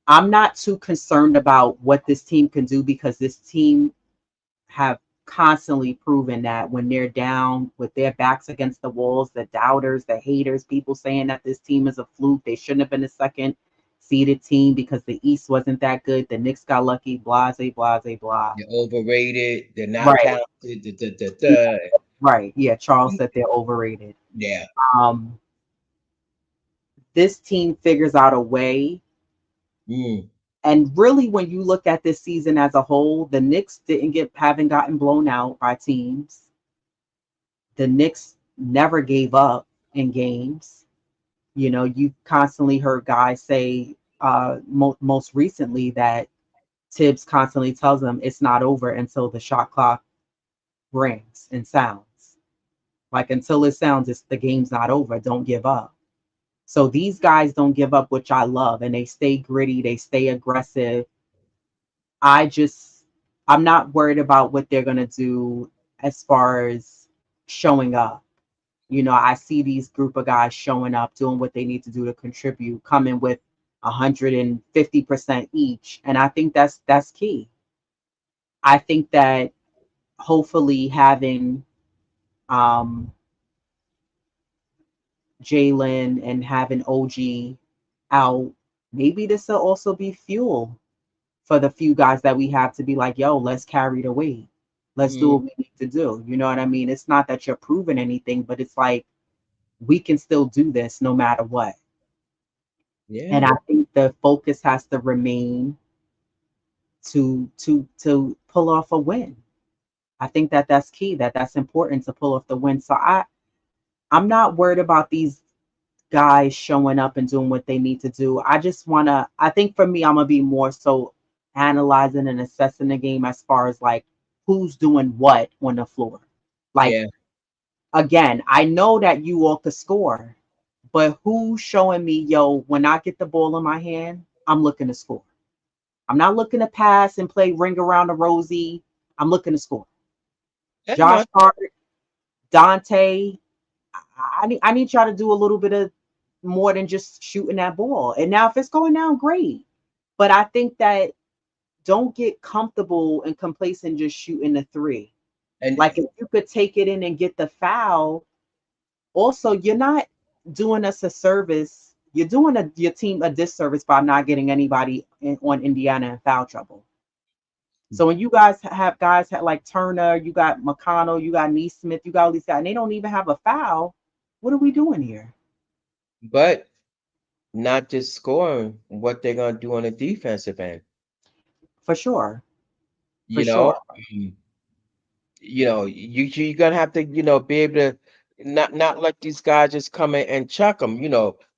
I'm not too concerned about what this team can do because this team have constantly proven that when they're down with their backs against the walls, the doubters, the haters, people saying that this team is a fluke, they shouldn't have been a second seeded team because the East wasn't that good. The Knicks got lucky, blase, blase, blah. They're overrated. They're not Right. talented. Da, da, da, Yeah, da. right. Yeah, Charles said they're overrated. Yeah. Um, this team figures out a way. Mm, And really, when you look at this season as a whole, the Knicks haven't gotten blown out by teams. The Knicks never gave up in games. You constantly heard guys say, most recently, that Tibbs constantly tells them it's not over until the shot clock rings and sounds. Like until it sounds, it's the game's not over. Don't give up. So these guys don't give up, which I love, and they stay gritty, they stay aggressive. I just, I'm not worried about what they're gonna do as far as showing up. I see these group of guys showing up, doing what they need to do to contribute, coming with 150% each, and I think that's key. I think that hopefully having um, Jalen and having OG out, maybe this will also be fuel for the few guys that we have to be like, yo, let's carry the weight. Let's do mm, what we need to do. You know what I mean? It's not that you're proving anything, but it's like we can still do this no matter what. And yeah. I think the focus has to remain to pull off a win. I think that that's key. That's important to pull off the win. So I'm not worried about these guys showing up and doing what they need to do. I just want to, I think for me, I'm going to be more so analyzing and assessing the game as far as like who's doing what on the floor. Like, Yeah. again, I know that you all could score, but who's showing me, yo, when I get the ball in my hand, I'm looking to score. I'm not looking to pass and play ring around the rosy. I'm looking to score. That's Josh my Hart, Dante, I need y'all to do a little bit of more than just shooting that ball. And now if it's going down, great. But I think that don't get comfortable and complacent just shooting the three. and Like if you could take it in and get the foul, also you're not doing us a service. You're doing your team a disservice by not getting anybody on Indiana in foul trouble. So when you guys have like Turner, you got McConnell, you got Neesmith, you got all these guys, and they don't even have a foul. What are we doing here? but not just scoring, what they're gonna do on the defensive end. For sure, for You know, sure. Mm. You're gonna have to, be able to not let these guys just come in and chuck them.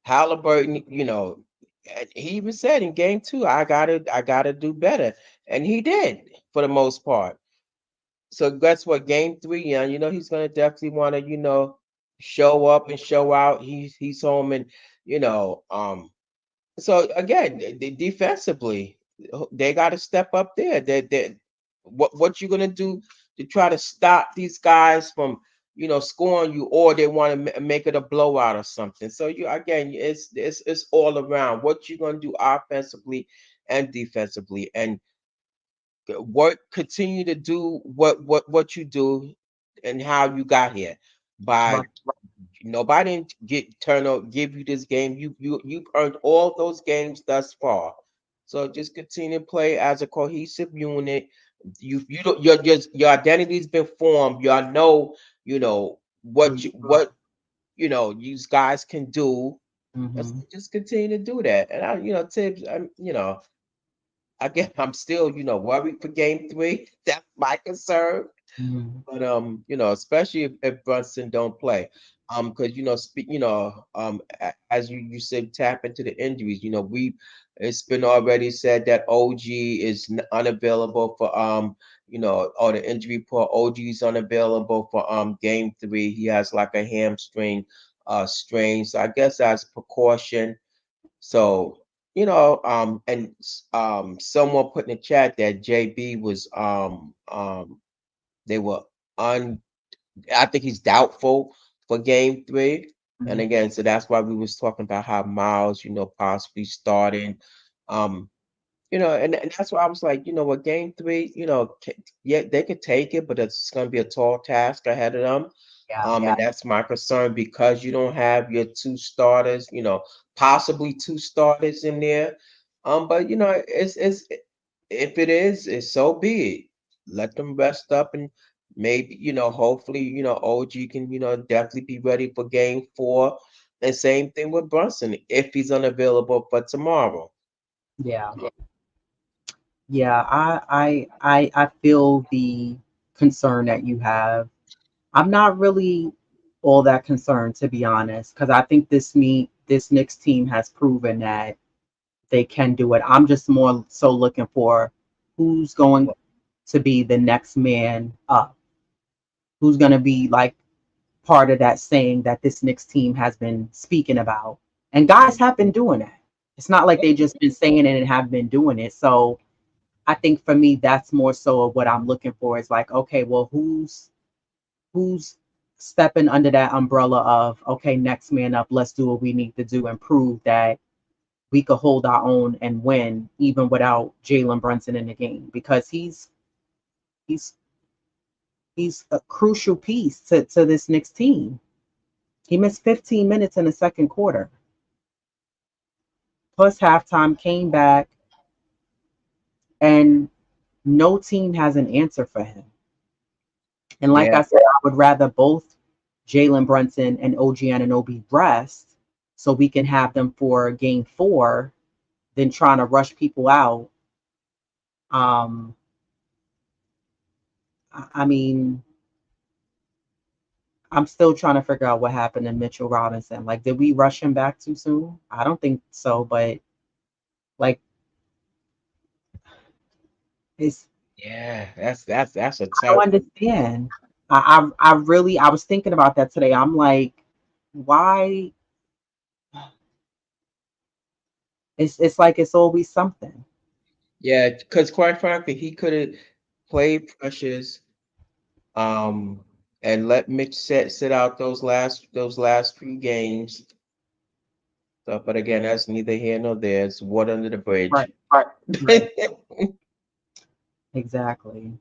Halliburton, and he even said in game two, I gotta do better, and he did for the most part. So guess what? Game three, he's gonna definitely want to, show up and show out. He's home, and you know, um, so again, defensively, they got to step up there. What you gonna do to try to stop these guys from scoring you, or they want to make it a blowout or something. So you again, it's all around. What you gonna do offensively and defensively, and continue to do what you do and how you got here by Right. nobody didn't give you this game. You've earned all those games thus far. So just continue to play as a cohesive unit. You don't your identity's been formed. Y'all know, what these guys can do. Let's Mm-hmm. just continue to do that. And Tibbs, again, I'm still, worried for game three. That's my concern. Mm-hmm. But especially if Brunson don't play, because as you said, tap into the injuries. It's been already said that OG is unavailable for or the injury report. OG is unavailable for game three. He has like a hamstring strain, so I guess that's precaution. So and someone put in the chat that JB was they were un I think he's doubtful for game three. And Mm-hmm. again, so that's why we was talking about how Miles, possibly starting. Um, and that's why I was like, what game three, yeah, they could take it, but it's going to be a tall task ahead of them. Yeah. And that's my concern because you don't have your two starters, possibly two starters in there. But it's if it is, it's so be it. Let them rest up and maybe, hopefully, OG can, definitely be ready for game four. And same thing with Brunson if he's unavailable for tomorrow. Yeah. Yeah. I feel the concern that you have. I'm not really all that concerned, to be honest, because I think this Knicks team has proven that they can do it. I'm just more so looking for who's going to be the next man up, who's going to be like part of that saying that this Knicks team has been speaking about. And guys have been doing that. It's not like they just been saying it and have been doing it. So I think for me, that's more so of what I'm looking for. Is like, okay, well, who's stepping under that umbrella of okay, next man up, let's do what we need to do and prove that we could hold our own and win even without Jalen Brunson in the game because he's he's a crucial piece to this Knicks team. He missed 15 minutes in the second quarter. Plus halftime came back and no team has an answer for him. And like Yeah. I said, I would rather both Jalen Brunson and OG Anunoby rest so we can have them for game four than trying to rush people out. Um, I mean, I'm still trying to figure out what happened to Mitchell Robinson. Like, did we rush him back too soon? I don't think so, but like, it's Yeah, that's a I don't tough. understand. I was thinking about that today. I'm like, why? It's like it's always something. Yeah, because quite frankly, he could have played Precious, um, and let Mitch sit out those last few games. So, but again, that's neither here nor there. It's water under the Right, bridge. right. Exactly.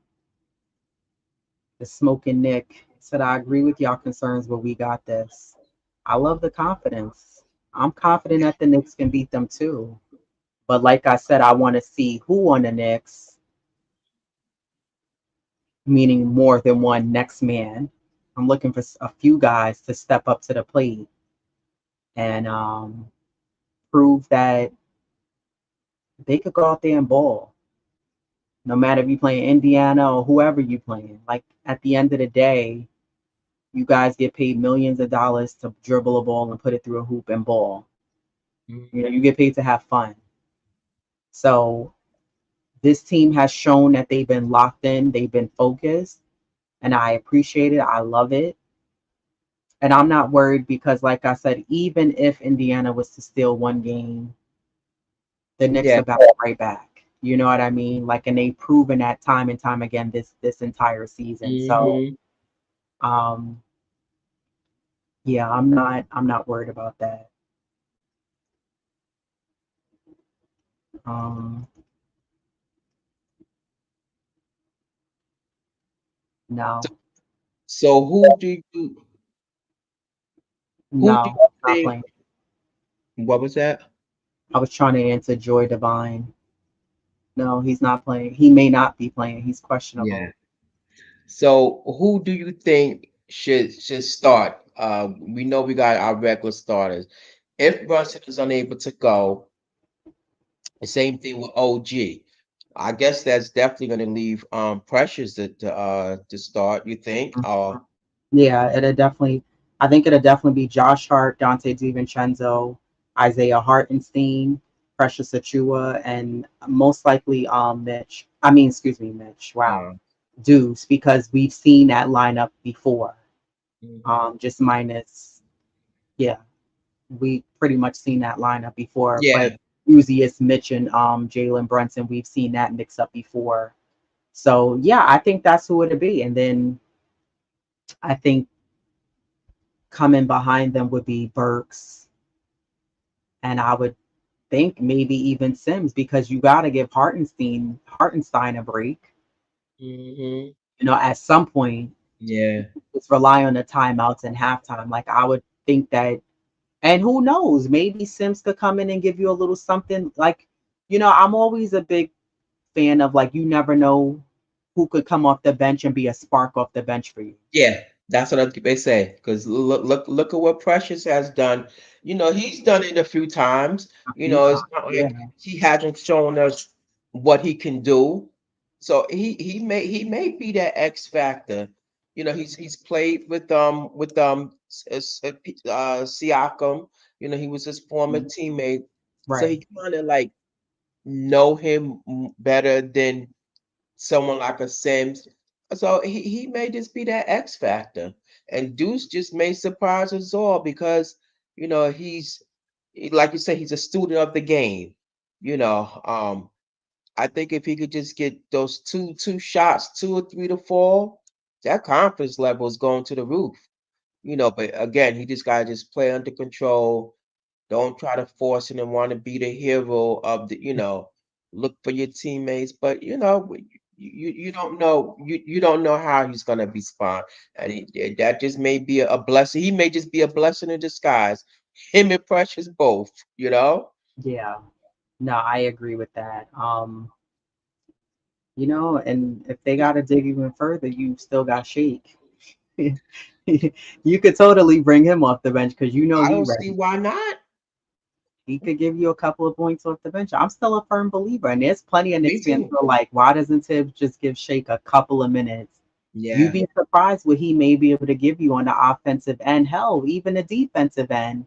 The smoking Nick said, I agree with y'all concerns, but we got this. I love the confidence. I'm confident that the Knicks can beat them too. But like I said, I want to see who on the Knicks, meaning more than one next man. I'm looking for a few guys to step up to the plate and prove that they could go out there and ball. No matter if you playing Indiana or whoever you playing. Like at the end of the day, you guys get paid millions of dollars to dribble a ball and put it through a hoop and ball. You know, you get paid to have fun. So this team has shown that they've been locked in, they've been focused, and I appreciate it. I love it. And I'm not worried because, like I said, even if Indiana was to steal one game, the Knicks Yeah. will bounce right back. You know what I mean? Like, and they've proven that time and time again this entire season. So, Hmm. um, yeah, I'm not worried about that. Um, no, So who do no, you not think? playing. What was that? I was trying to answer Joy Divine. No, he's not playing. He may not be playing. He's Yeah. questionable. So who do you think should start? We know we got our regular starters. If Brunson is unable to go, the same thing with OG. I guess that's definitely going to leave Precious to start. You think? Yeah, it'll definitely. I think it'll definitely be Josh Hart, Dante DiVincenzo, Isaiah Hartenstein, Precious Achua, and most likely Mitch. I mean, excuse me, Mitch. Wow, Uh, Deuce, because we've seen that lineup before. mhm. Just minus, yeah, we pretty much seen that lineup before. Yeah. But usually it's Mitch and Jalen Brunson. We've seen that mix up before. So yeah, I think that's who it'll be. And then I think coming behind them would be Burks, and I would think maybe even Sims because you got to give Hartenstein a break. Hmm. You know, at some point, Yeah. just rely on the timeouts and halftime. Like I would think that, and who knows, maybe Sims could come in and give you a little something. Like, I'm always a big fan of like you never know who could come off the bench and be a spark off the bench for you. Yeah, that's what they say. Because look at what Precious has done. He's done it a few times. A few It's times, not yeah, like he hasn't shown us what he can do. So he may be that X factor. He's played with Siakam. He was his former mhm, teammate, so right, he kind of like know him better than someone like a Sims. So he may just be that X factor. And Deuce just may surprise us all because, like you said, he's a student of the game. I think if he could just get those two shots, two or three to fall, that confidence level is going to the roof. But again, he just gotta just play under control. Don't try to force it and want to be the hero of look for your teammates. But you don't know you don't know how he's gonna respond, and that just may be a blessing. He may just be a blessing in disguise. Him and Precious both. yeah. No, I agree with that. And if they got to dig even further, you still got Shake. You could totally bring him off the bench because I he don't see ready. why not. He could give you a couple of points off the bench. I'm still a firm believer, and there's plenty of Me Knicks fans too. who are like, "Why doesn't Tibbs just give Shake a couple of minutes?" You'd Yeah. be surprised what he may be able to give you on the offensive end, hell, even the defensive end,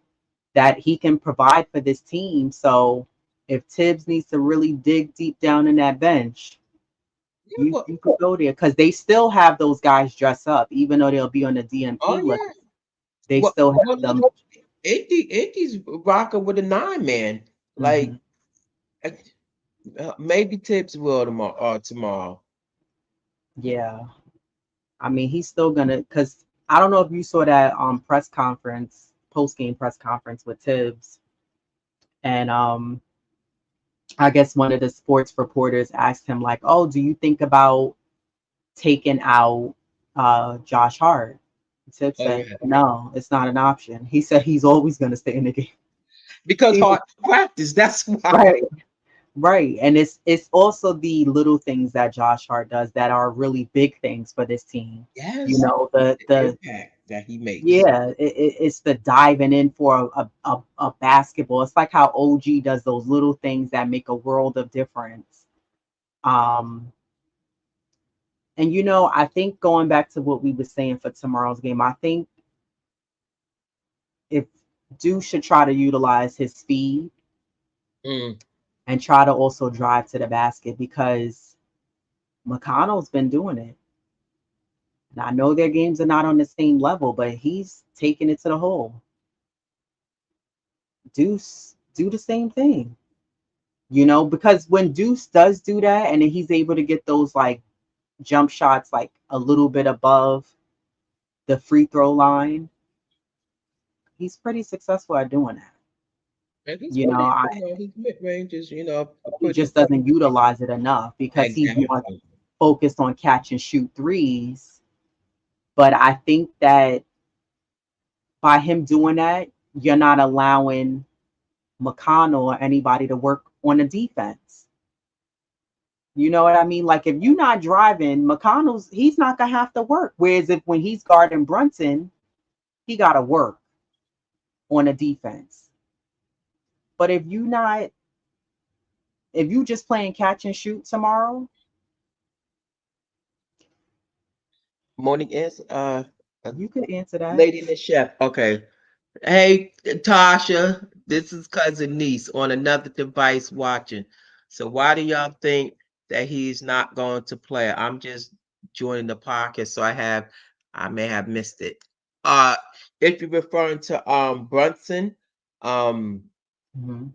that he can provide for this team. So if Tibbs needs to really dig deep down in that bench, Yeah, you could go there because they still have those guys dress up, even though they'll be on the oh DMP list. yeah. They Well, still well have look, them. 80's rocking with a 9 man. Like Mhm. Maybe Tibbs will tomorrow. Tomorrow. Yeah. I mean, he's still gonna because I don't know if you saw that press conference, post game press conference with Tibbs, and I guess one of the sports reporters asked him like, "Oh, do you think about taking out Josh Hart?" Tibbs Oh said, yeah, "No, it's not an option." He said he's always gonna stay in the game. because He was hard practice. That's why. right. Right. And it's also the little things that Josh Hart does that are really big things for this team. You Yes, know, the the impact that he makes. yeah, it's the diving in for a basketball. It's like how OG does those little things that make a world of difference. Um, and I think going back to what we were saying for tomorrow's game, I think if Duke should try to utilize his speed Mm. and try to also drive to the basket because McConnell's been doing it. And I know their games are not on the same level, but he's taking it to the hole. Deuce do the same thing, because when Deuce does do that and then he's able to get those like jump shots like a little bit above the free throw line, he's pretty successful at doing that. And he's You know, pretty, I, his mid range is, he pretty just doesn't utilize it enough because he's more exactly. focused on catch and shoot threes. But I think that by him doing that, you're not allowing McConnell or anybody to work on the defense. You know what I mean? Like if you're not driving, he's not gonna have to work. Whereas if when he's guarding Brunson, he gotta work on a defense. But if you just playing catch and shoot tomorrow, Morning is uh, you could answer that. lady in the chef. Okay. Hey, Tasha, this is cousin niece on another device watching. So why do y'all think that he's not going to play? I'm just joining the podcast, so I may have missed it. Uh, if you're referring to Brunson, um, Mhm.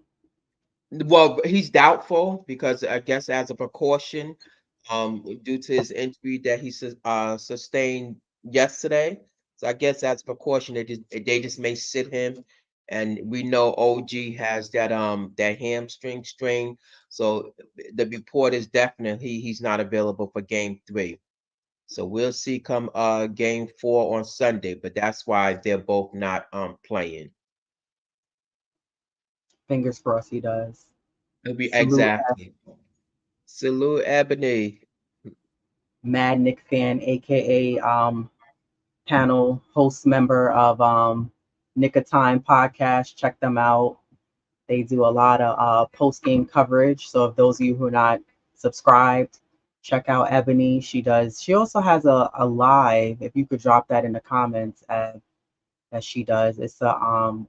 well, he's doubtful because I guess as a precaution, due to his injury that he sustained yesterday. So I guess as a precaution, they just may sit him, and we know OG has that hamstring strain. So the report is definitely he's not available for game 3. So we'll see come game 4 on Sunday, but that's why they're both not playing. Fingers crossed he does. It'll be Salute exactly. Salute Ebony. Mad Nick fan, aka panel host member of Nick of Time podcast. Check them out. They do a lot of post game coverage. So if those of you who are not subscribed, check out Ebony. She also has a live. If you could drop that in the comments, that she does. It's a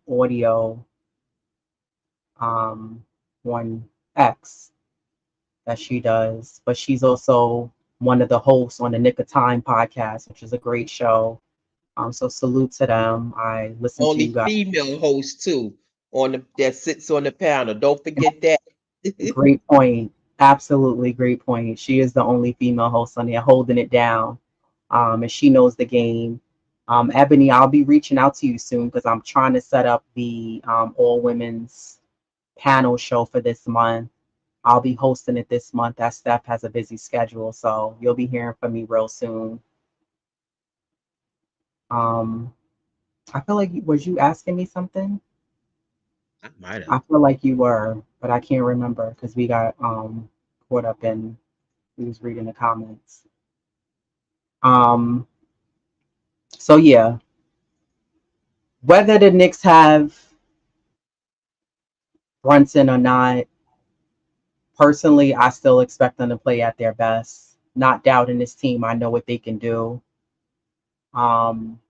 audio um one X that she does, but she's also one of the hosts on the Nick of Time podcast, which is a great show. So salute to them. I listen to you Only guys. female host too that sits on the panel. Don't forget that. Great point. Absolutely great point. She is the only female host on there holding it down. And she knows the game. Ebony, I'll be reaching out to you soon because I'm trying to set up the all women's panel show for this month. I'll be hosting it this month. That Steph has a busy schedule, so you'll be hearing from me real soon. Um, I feel like was you asking me something? I might I have. feel like you were, but I can't remember because we got caught up in we was reading the comments. Um, so yeah, whether the Knicks have Brunson or not, personally, I still expect them to play at their best. Not doubting this team, I know what they can do. Um,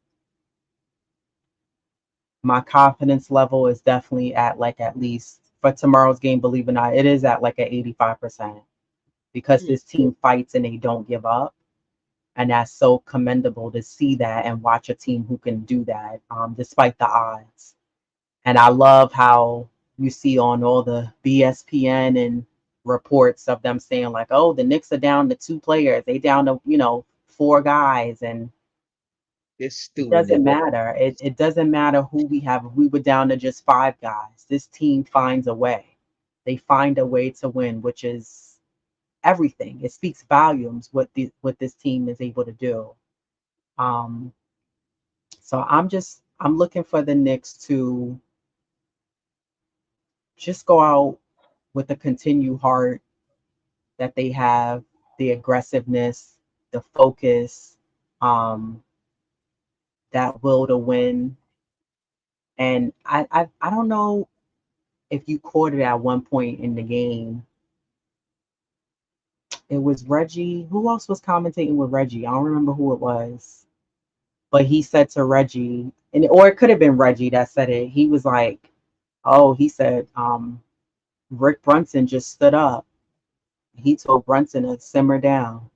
my confidence level is definitely at like at least for tomorrow's game, believe it or not, it is at like an 85% because Hmm. this team fights and they don't give up. And that's so commendable to see that and watch a team who can do that despite the odds. And I love how you see on all the BSPN and reports of them saying like, "Oh, the Knicks are down to two players. They down to four guys," and It's it stupid. doesn't matter. It doesn't matter who we have. If we were down to just five guys, this team finds a way. They find a way to win, which is everything. It speaks volumes what this team is able to do. Um, so I'm looking for the Knicks to just go out with the continued heart that they have, the aggressiveness, the focus, um, that will to win. And I don't know if you caught it at one point in the game. It was Reggie. Who else was commentating with Reggie? I don't remember who it was. But he said to Reggie, and or it could have been Reggie that said it. He was like, "Oh," he said, Rick Brunson just stood up. He told Brunson to simmer down.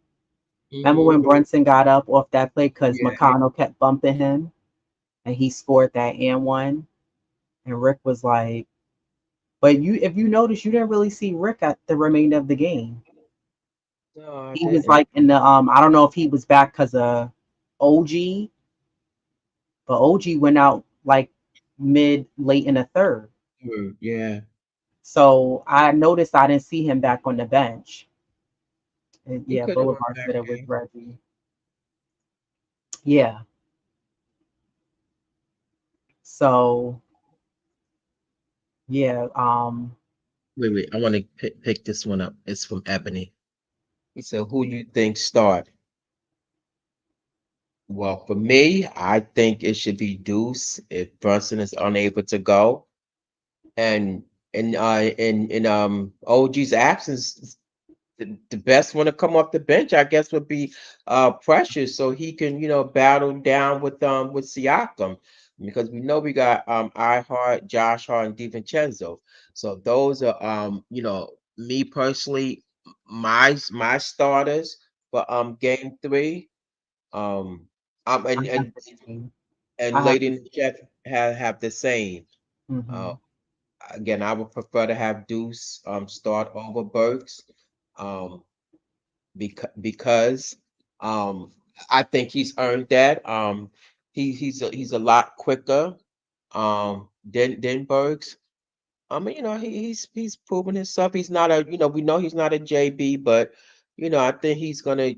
Remember Hmm. when Brunson got up off that play because Yeah. McConnell kept bumping him and he scored that and one? And Rick was like, but if you notice, you didn't really see Rick at the remainder of the game. No, I He was didn't. like in the I don't know if he was back because of OG, but OG went out like mid late in the third. Yeah. So I noticed I didn't see him back on the bench. And He yeah, could have went Boulevard back said it was in. Reggie. Yeah. So yeah, Wait. I want to pick this one up. It's from Ebony. He said, "Who you think start?" Well, for me, I think it should be Deuce if Brunson is unable to go, and in OG's absence, the best one to come off the bench, I guess, would be Precious, so he can battle down with Siakam, because we know we got I Hart, Josh Hart, and DiVincenzo. So those are me personally, my starters for game three. Um, um I and have and the same. and I have Lady the and Jeff have the same. Uh, hmm Again, I would prefer to have Deuce start over Burks. Um, because I think he's earned that. He's a lot quicker than Burks. I mean, he's proven himself. He's not a we know he's not a JB, but I think he's gonna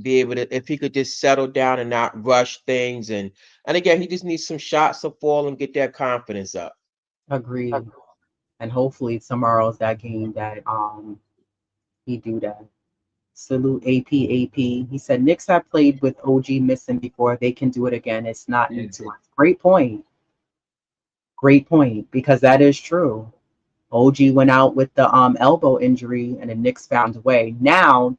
be able to, if he could just settle down and not rush things, and again he just needs some shots to fall and get that confidence up. Agreed. And hopefully tomorrow's that game that he do that. Salute AP. He said Knicks have played with OG missing before. They can do it again. It's not new to us. Great point. Great point. Because that is true. OG went out with the elbow injury and the Knicks found a way. Now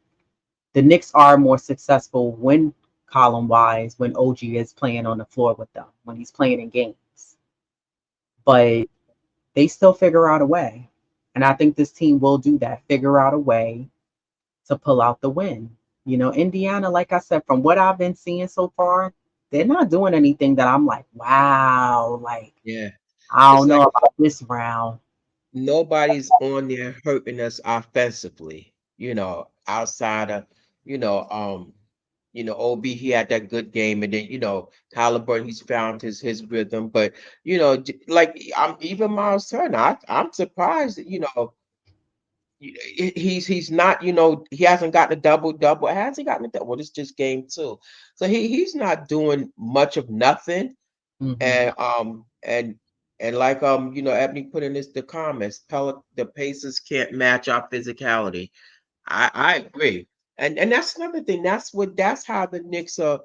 the Knicks are more successful when column wise when OG is playing on the floor with them, when he's playing in games. But they still figure out a way. And I think this team will do that, figure out a way to pull out the win. Indiana, like I said, from what I've been seeing so far, they're not doing anything that I'm like, wow, like, Yeah, I it's don't know like about this round. nobody's on there hurting us offensively, outside of, you know, um, OB, he had that good game, and then, Halliburton, he's found his rhythm. But, like I'm even Miles Turner, I'm surprised that, he's not, he hasn't gotten a double double. Has he gotten a double? Well, it's just game two. So he's not doing much of nothing. Hmm. And like Ebony put in the comments, the Pacers can't match our physicality. I agree. And that's another thing. That's how the Knicks are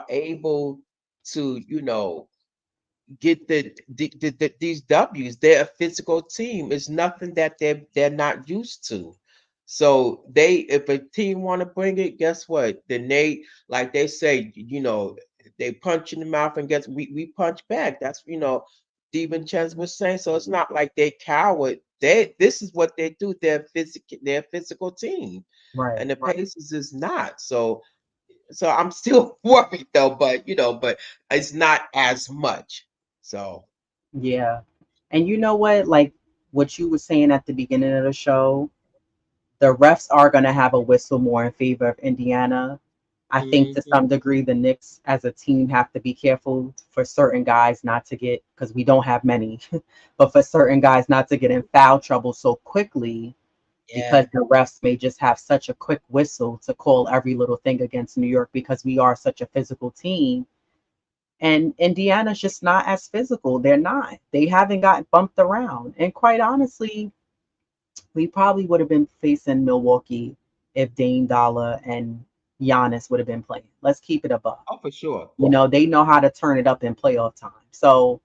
able to, get these W's. They're a physical team. It's nothing that they're not used to. So if a team want to bring it, guess what? Then like they say, they punch in the mouth, and guess we punch back. That's Steven Chance was saying. So it's not like they coward. This is what they do. They're a physical team, Right. and the Pacers is not. So I'm still worried though, but it's not as much. So Yeah. And you know what? Like, what you were saying at the beginning of the show, the refs are going to have a whistle more in favor of Indiana. I think to Hmm. some degree, the Knicks as a team have to be careful for certain guys not to get, because we don't have many, but for certain guys not to get in foul trouble so quickly because Yeah. the refs may just have such a quick whistle to call every little thing against New York because we are such a physical team. And Indiana's just not as physical. They're not. They haven't gotten bumped around. And quite honestly, we probably would have been facing Milwaukee if Dame Dollar and Giannis would have been playing. Let's keep it above. Oh, for sure. They know how to turn it up in playoff time. So,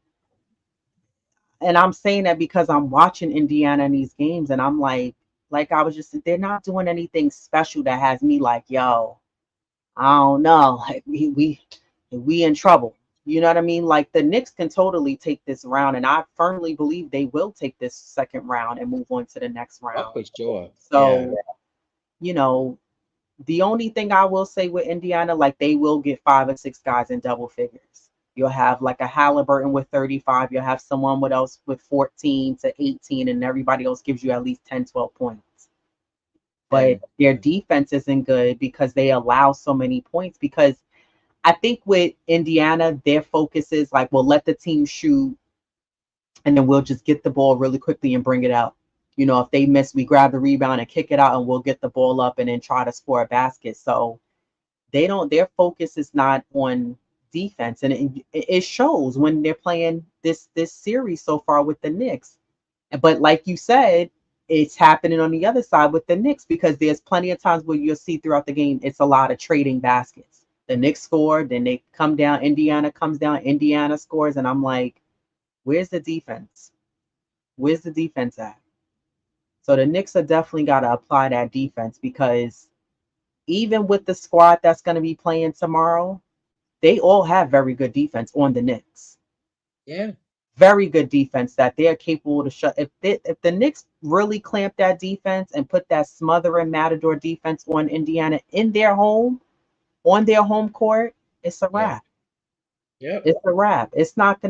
and I'm saying that because I'm watching Indiana in these games and I'm like I was just, they're not doing anything special that has me like, yo, I don't know. Like we in trouble. You know what I mean? Like the Knicks can totally take this round, and I firmly believe they will take this second round and move on to the next Oh, round. for sure. Yeah. So, you know, the only thing I will say with Indiana, like they will get 5 or 6 guys in double figures. You'll have like a Halliburton with 35. You'll have someone with else with 14 to 18, and everybody else gives you at least 10, 12 points. Yeah. But their defense isn't good because they allow so many points. Because I think with Indiana, their focus is like, well, let the team shoot, and then we'll just get the ball really quickly and bring it out. If they miss, we grab the rebound and kick it out, and we'll get the ball up and then try to score a basket. So they don't. Their focus is not on defense, and it shows when they're playing this series so far with the Knicks. But like you said, it's happening on the other side with the Knicks because there's plenty of times where you'll see throughout the game it's a lot of trading baskets. The Knicks score, then they come down, Indiana comes down, Indiana scores, and I'm like, where's the defense? Where's the defense at? So the Knicks are definitely got to apply that defense because even with the squad that's going to be playing tomorrow, they all have very good defense on the Knicks. Yeah. Very good defense that they're capable to shut. If the Knicks really clamp that defense and put that smothering matador defense on Indiana in their home, on their home court, it's a Yeah. wrap. Yep. It's a wrap. It's not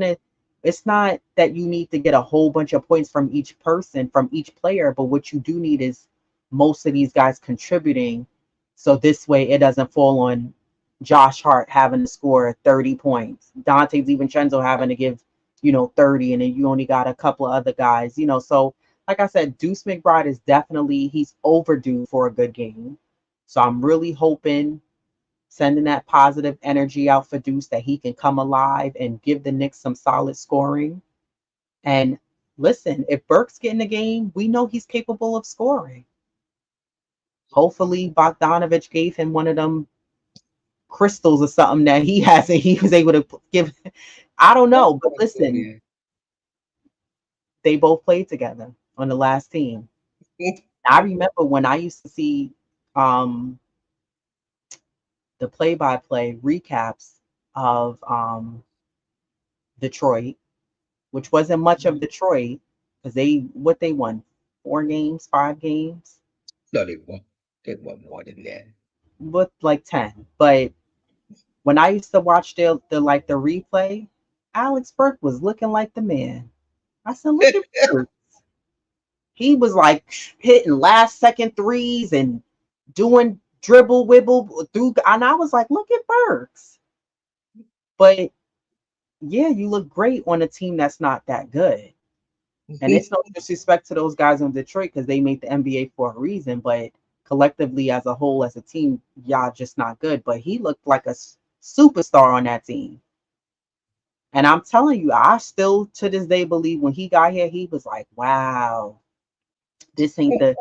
that you need to get a whole bunch of points from each person, from each player, but what you do need is most of these guys contributing. So this way it doesn't fall on Josh Hart having to score 30 points, Dante DiVincenzo having to give, 30, and then you only got a couple of other guys. So like I said, Deuce McBride is definitely he's overdue for a good game. So I'm really hoping sending that positive energy out for Deuce that he can come alive and give the Knicks some solid scoring. And listen, if Burks get in the game, we know he's capable of scoring. Hopefully, Bogdanovich gave him one of them crystals or something that he has, and he was able to give. I don't know, but listen, Yeah. they both played together on the last team. I remember when I used to see um, the play-by-play recaps of Detroit, which wasn't much of Detroit because they won 4 games, 5 games, No, they want more than that. with like 10. But when I used to watch the replay, Alex Burke was looking like the man. I said, look at Burke. He was like hitting last second threes and doing dribble wibble through, and I was like, look at Burks. But yeah, you look great on a team that's not that good. And it's no disrespect to those guys in Detroit because they made the NBA for a reason, but collectively as a whole, as a team, y'all just not good. But he looked like a superstar on that team. And I'm telling you, I still to this day believe when he got here, he was like, wow, this ain't the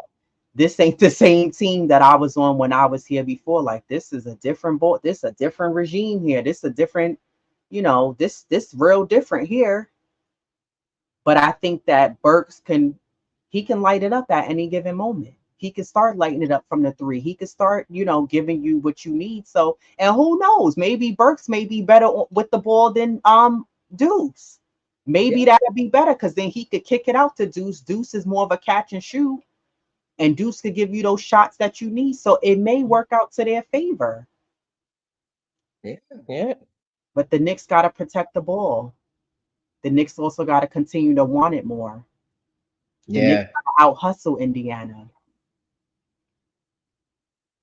this ain't the same team that I was on when I was here before. Like this is a different board, this is a different regime here. This is a different, this real different here. But I think that Burks he can light it up at any given moment. He can start lighting it up from the three. He can start, giving you what you need. So, and who knows? Maybe Burks may be better with the ball than Deuce. Maybe Yeah. that'd be better because then he could kick it out to Deuce. Deuce is more of a catch and shoot, and Deuce could give you those shots that you need. So it may work out to their favor. Yeah. Yeah. But the Knicks got to protect the ball. The Knicks also got to continue to want it more. The Knicks Yeah, out hustle Indiana.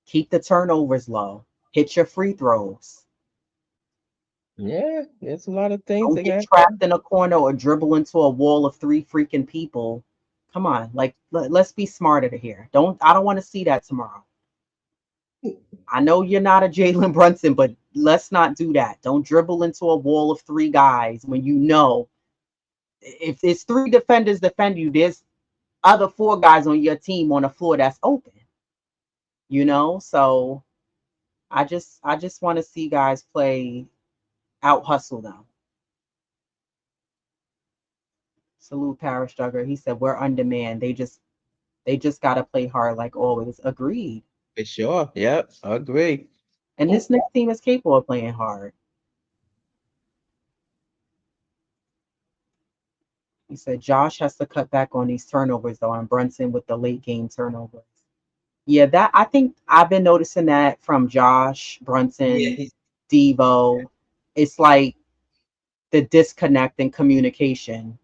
Keep the turnovers low. Hit your free throws. yeah. There's a lot of things Don't they get got. trapped in a corner or dribble into a wall of three freaking people. Come on, like let's be smarter here. I don't want to see that tomorrow. I know you're not a Jalen Brunson, but let's not do that. Don't dribble into a wall of three guys when you know if it's three defenders defend you, there's other four guys on your team on the floor that's open. So I just want to see guys play out hustle them. Salute Parish Duggar. He said we're undermanned. They just gotta play hard like always. Agreed. For sure. Yep, I agree. And Mm, this next team is capable of playing hard. He said Josh has to cut back on these turnovers though, and Brunson with the late game turnovers. Yeah, that I think I've been noticing that from Josh, yeah, Brunson, Devo. It's like the disconnect in communication.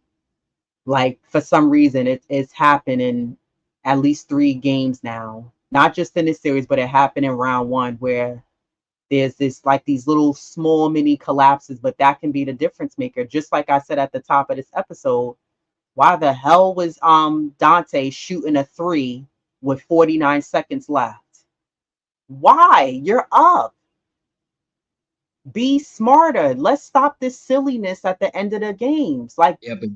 Like for some reason it's happened in at least three games now. Not just in this series, but it happened in round one where there's this like these little small mini collapses, but that can be the difference maker. Just like I said at the top of this episode, why the hell was Dante shooting a three with 49 seconds left? Why? You're up. Be smarter. Let's stop this silliness at the end of the games. Like, yeah, but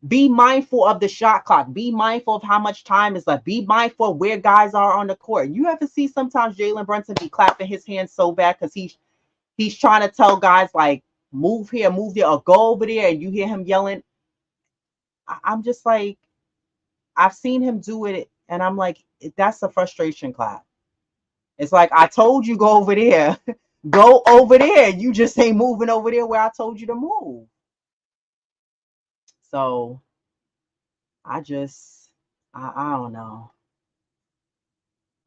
be mindful of the shot clock. Be mindful of how much time is left. Be mindful of where guys are on the court. You ever see sometimes Jalen Brunson be clapping his hands so bad because he's trying to tell guys like move here, move there, or go over there, and you hear him yelling. I'm just like, I've seen him do it, and I'm like, that's a frustration clap. It's like I told you go over there, go over there. You just ain't moving over there where I told you to move. So I just, I don't know.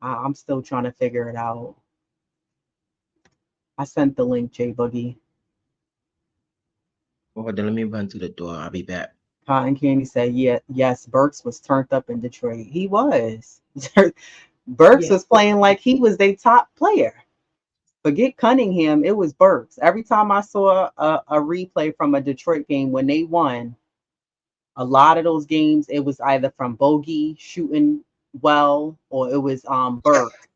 I'm still trying to figure it out. I sent the link, J Boogie. hold on, let me run to the door. I'll be back. Cotton Candy said, yeah, yes, Burks was turned up in Detroit. He was. Burks Yeah. was playing like he was their top player. Forget Cunningham, it was Burks. Every time I saw a replay from a Detroit game when they won, a lot of those games, it was either from Bogey shooting well or it was Burks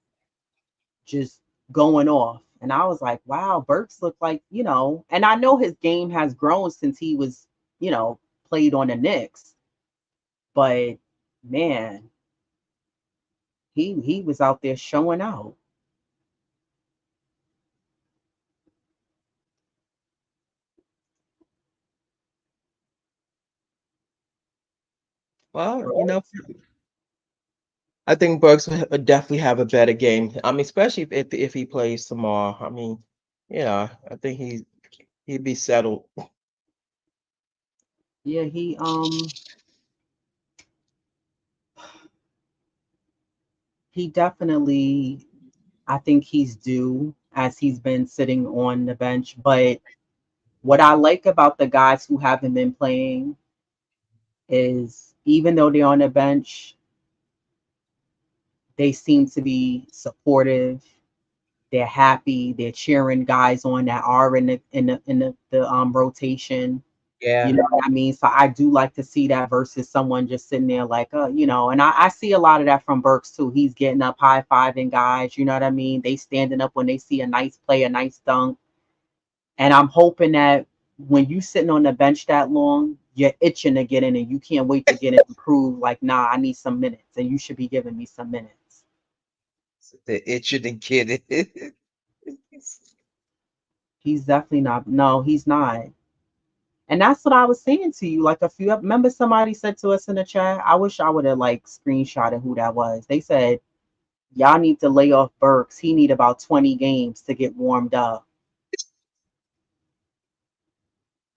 just going off. And I was like, wow, Burks looked like, and I know his game has grown since he was, played on the Knicks. But man, he was out there showing out. Well, I think Burks would definitely have a better game. I mean, especially if he plays tomorrow. I mean, yeah, I think he'd be settled. Yeah, he definitely, I think he's due as he's been sitting on the bench. But what I like about the guys who haven't been playing is even though they're on the bench, they seem to be supportive. They're happy. They're cheering guys on that are in the rotation. You Yeah. know what I mean? So I do like to see that versus someone just sitting there like, and I see a lot of that from Burks too. He's getting up high fiving guys. You know what I mean? They standing up when they see a nice play, a nice dunk. And I'm hoping that when you sitting on the bench that long, you're itching to get in and you can't wait to get in and prove like, nah, I need some minutes and you should be giving me some minutes. The itching and kid. He's definitely not. No, he's not. And that's what I was saying to you. Like remember somebody said to us in the chat, I wish I would have like screenshotted who that was. They said, y'all need to lay off Burks. He need about 20 games to get warmed up.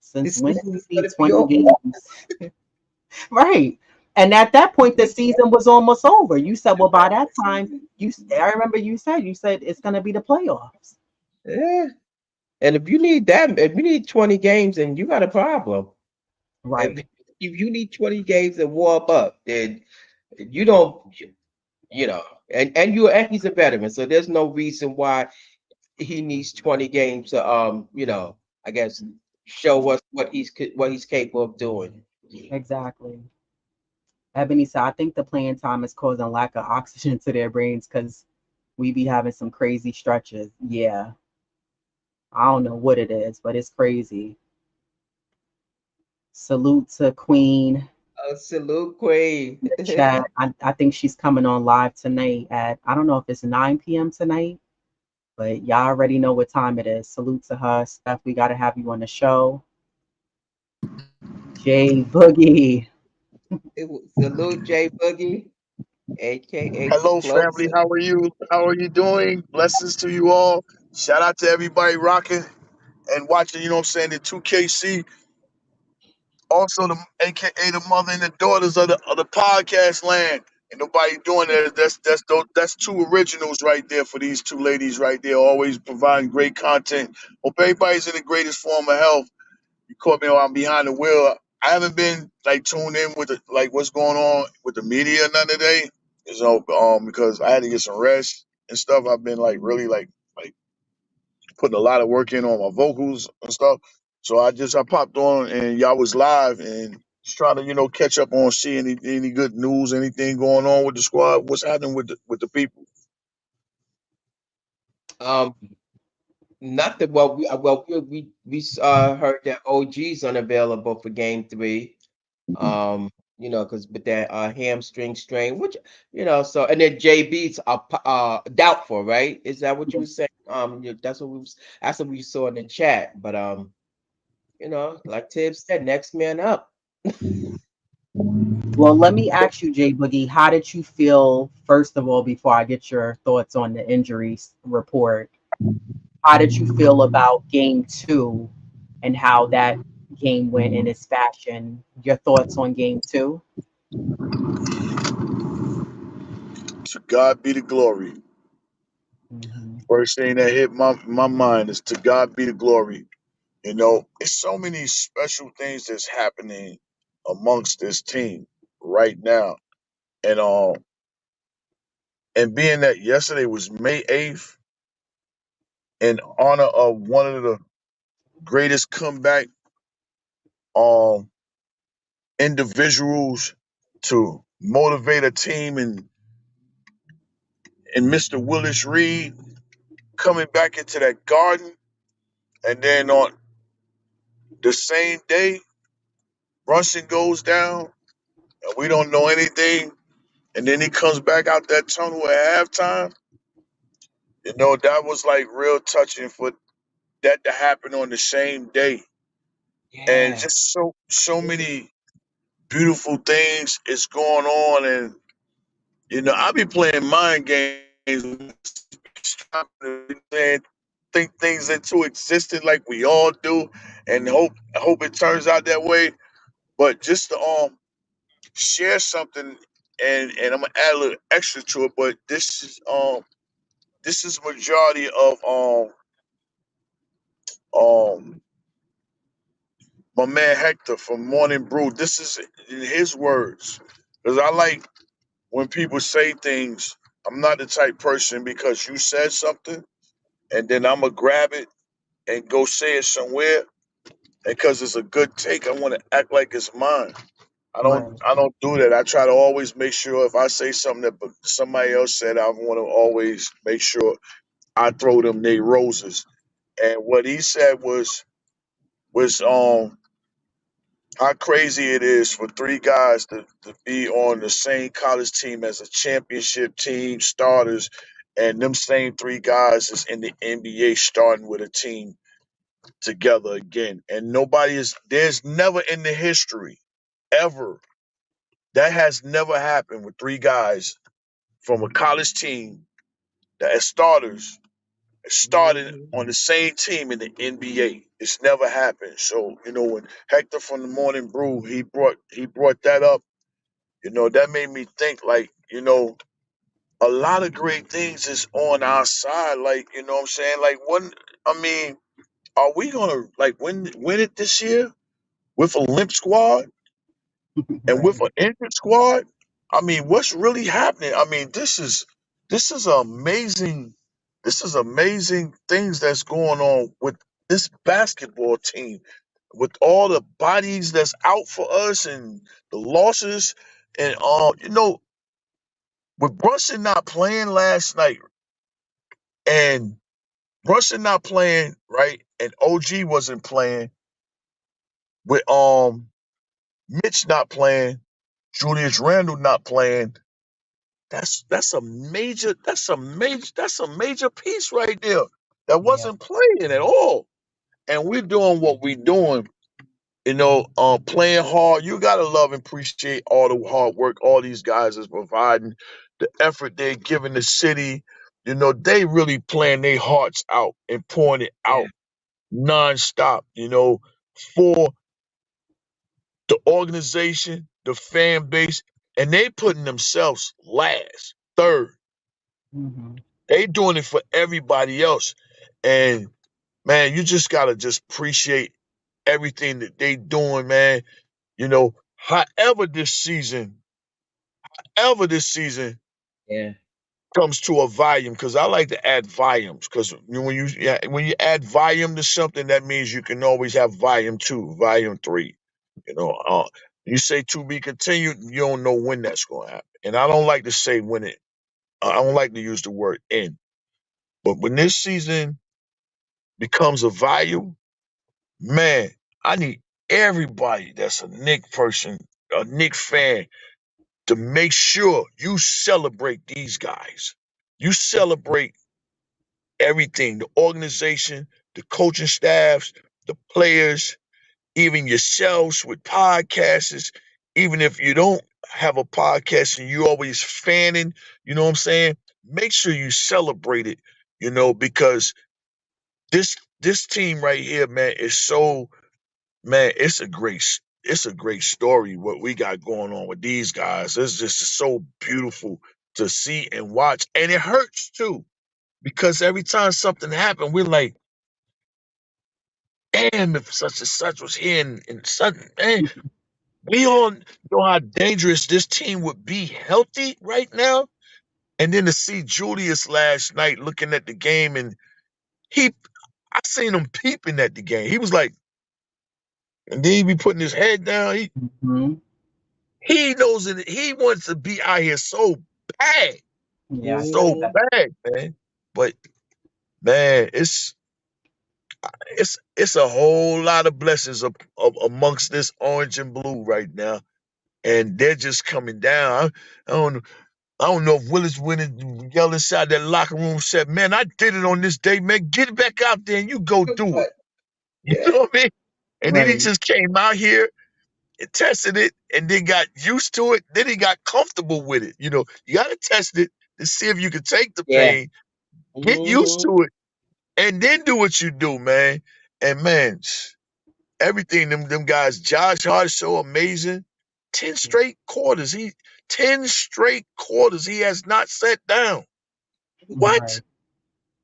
Since This when is did we see gonna be 20 over. games? Right. And at that point, the season was almost over. You said, well, by that time, I remember you said it's gonna be the playoffs. Yeah. And if you need 20 games, then you got a problem. Right. if you need 20 games to warm up, then you don't, you know, and he's a veteran, so there's no reason why he needs 20 games to I guess show us what he's capable of doing. Exactly. Ebony said, I think the playing time is causing lack of oxygen to their brains because we be having some crazy stretches. Yeah, I don't know what it is, but it's crazy. Salute to Queen Oh, salute, Queen. in the chat. I think she's coming on live tonight at, I don't know if it's 9 p.m. tonight, but y'all already know what time it is. Salute to her. Steph, we got to have you on the show. Jay Boogie. Salute, J Boogie, aka Hello, family. Closer. How are you? How are you doing? Blessings to you all. Shout out to everybody rocking and watching, you know what I'm saying, the 2KC. Also, the AKA the mother and the daughters of the podcast land. And nobody doing that. That's two originals right there for these two ladies right there, always providing great content. Hope everybody's in the greatest form of health. You caught me while I'm behind the wheel. I haven't been like tuned in with like what's going on with the media none today. Because I had to get some rest and stuff. I've been like really like putting a lot of work in on my vocals and stuff. So I popped on and y'all was live and just trying to catch up on see any good news, anything going on with the squad, what's happening with the people. Um, Not that we heard that OG's unavailable for game 3. Um, because with that hamstring strain, which so and then JB's doubtful, right? Is that what you were saying? That's what we saw in the chat. But like Tibbs said, next man up. Well, let me ask you, Jay Boogie, how did you feel, first of all, before I get your thoughts on the injuries report? How did you feel about game 2 and how that game went in its fashion? Your thoughts on game 2? To God be the glory. Hmm. First thing that hit my mind is to God be the glory. It's so many special things that's happening amongst this team right now. And and being that yesterday was May 8th in honor of one of the greatest comeback um individuals to motivate a team and Mr. Willis Reed coming back into that garden, and then on the same day Brunson goes down and we don't know anything, and then he comes back out that tunnel at halftime. That was like real touching for that to happen on the same day. And Yeah. just so many beautiful things is going on. And I be playing mind games saying think things into existence like we all do, and hope it turns out that way. But just to share something, and I'm gonna add a little extra to it. But this is majority of um my man Hector from Morning Brew. This is in his words, because I like when people say things. I'm not the type person because you said something and then I'm gonna grab it and go say it somewhere. And because it's a good take, I want to act like it's mine. I don't Right. I don't do that. I try to always make sure if I say something that somebody else said, I want to always make sure I throw them they roses. And what he said was how crazy it is for three guys to be on the same college team as a championship team starters, and them same three guys is in the NBA starting with a team together again. And there's never in the history ever that has never happened with three guys from a college team that as starters started Mhm. on the same team in the NBA. It's never happened. So, when Hector from the Morning Brew, he brought that up, that made me think like, a lot of great things is on our side. Like, you know what I'm saying? Like I mean, are we gonna like win it this year with a limp squad? And with Right. an injured squad, I mean, what's really happening? I mean, this is amazing. This is amazing things that's going on with this basketball team, with all the bodies that's out for us and the losses. And with Brunson not playing last night, and Brunson not playing, right, and OG wasn't playing, with Mitch not playing, Julius Randle not playing. That's a major piece right there that Yeah. wasn't playing at all. And we're doing what we're doing, playing hard. You gotta love and appreciate all the hard work all these guys is providing, the effort they're giving the city. They really playing their hearts out and pouring it Yeah, out nonstop, for the organization, the fan base, and they putting themselves last, third. Hmm. They doing it for everybody else. And man, you just gotta just appreciate everything that they doing, man. However this season yeah, comes to a volume, because I like to add volumes. Because when you add volume to something, that means you can always have volume two, volume three. You know, uh, you say to be continued, you don't know when that's going to happen. And I don't like to say when it. I don't like to use the word "in." But when this season becomes a volume, man, I need everybody that's a Nick person, a Nick fan, to make sure you celebrate these guys. You celebrate everything, the organization, the coaching staffs, the players, even yourselves with podcasts. Even if you don't have a podcast and you always fanning, you know what I'm saying? Make sure you celebrate it, because this team right here, man, is so, man, it's a great story what we got going on with these guys. It's just so beautiful to see and watch. And it hurts too, because every time something happened, we're like, damn, if such and such was here, and such, man, we all know how dangerous this team would be healthy right now. And then to see Julius last night looking at the game, and he I seen him peeping at the game. He was like, and then he be putting his head down. Hmm. He knows it. He wants to be out here so bad, Yeah, I get so mhm, that. bad, man. But man, it's a whole lot of blessings amongst this orange and blue right now, and they're just coming down. I don't I don't know if Willis went and yelled inside that locker room, said, "Man, I did it on this day, man. Get back out there and you go do it." You yeah, know what I mean? And then he Right. just came out here and tested it, and then got used to it. Then he got comfortable with it. You got to test it to see if you can take the yeah. pain, get used Mhm. to it, and then do what you do, man. And man, everything them guys, Josh Hart is so amazing. 10 straight quarters. 10 straight quarters. He has not sat down. What? Right.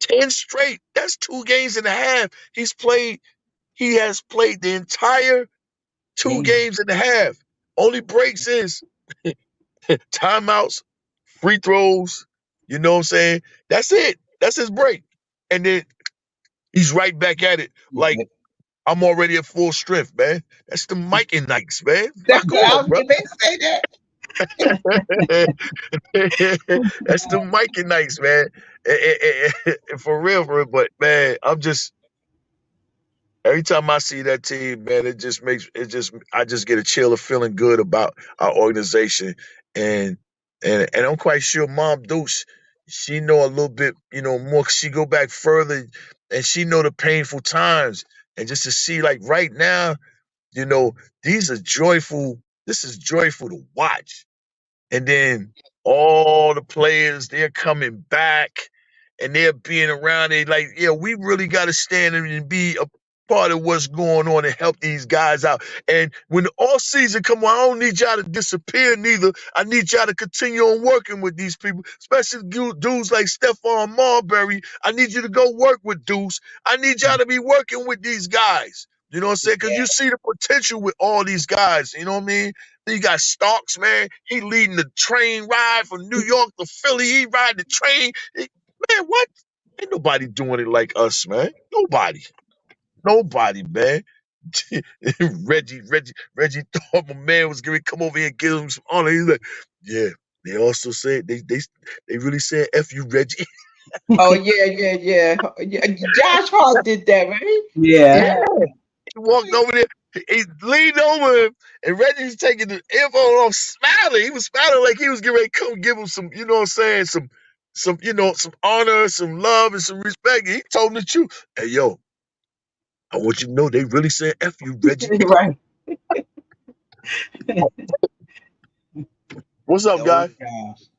10 straight. That's 2 games and a half. He has played the entire two Game. games and a half. Only breaks is timeouts, free throws. You know what I'm saying? That's it. That's his break. And then he's right back at it like, I'm already at full strength, man. That's the Mike and Nikes, man. That's Rock what I on, was bro. getting ready to say that. That's the Mike and Nikes, man. For real, for real. But man, every time I see that team, man, I just get a chill of feeling good about our organization. And and and I'm quite sure Mom Deuce, she know a little bit, more 'cause she go back further, and she know the painful times. And just to see, like, right now, you know, these are joyful. This is joyful to watch. And then all the players, they're coming back, and they're being around it. Like, yeah, we really got to stand in and be a part of what's going on and help these guys out. And when the off season come on, I don't need y'all to disappear neither. I need y'all to continue on working with these people, especially dudes like Stephon Marbury. I need you to go work with Deuce. I need y'all to be working with these guys. You know what I'm saying? Because Yeah, you see the potential with all these guys. You know what I mean? Then you got Starks, man. He leading the train ride from New York to Philly. He ride the train. Man, what? Ain't nobody doing it like us, man. Nobody, man. Reggie thought my man was gonna come over here and give him some honor. He's like, yeah. They also said they really said F you, Reggie. Oh yeah, yeah, yeah. Josh Hart did that, right? Yeah. Yeah. He walked over there. He leaned over him, and Reggie's taking the earphone off, smiling. He was smiling like he was getting ready to come give him some, you know what I'm saying, some honor, some love, and some respect. And he told him the truth. Hey, yo, I want you to know they really said F you, Reggie. Right. What's up, Oh guy? gosh.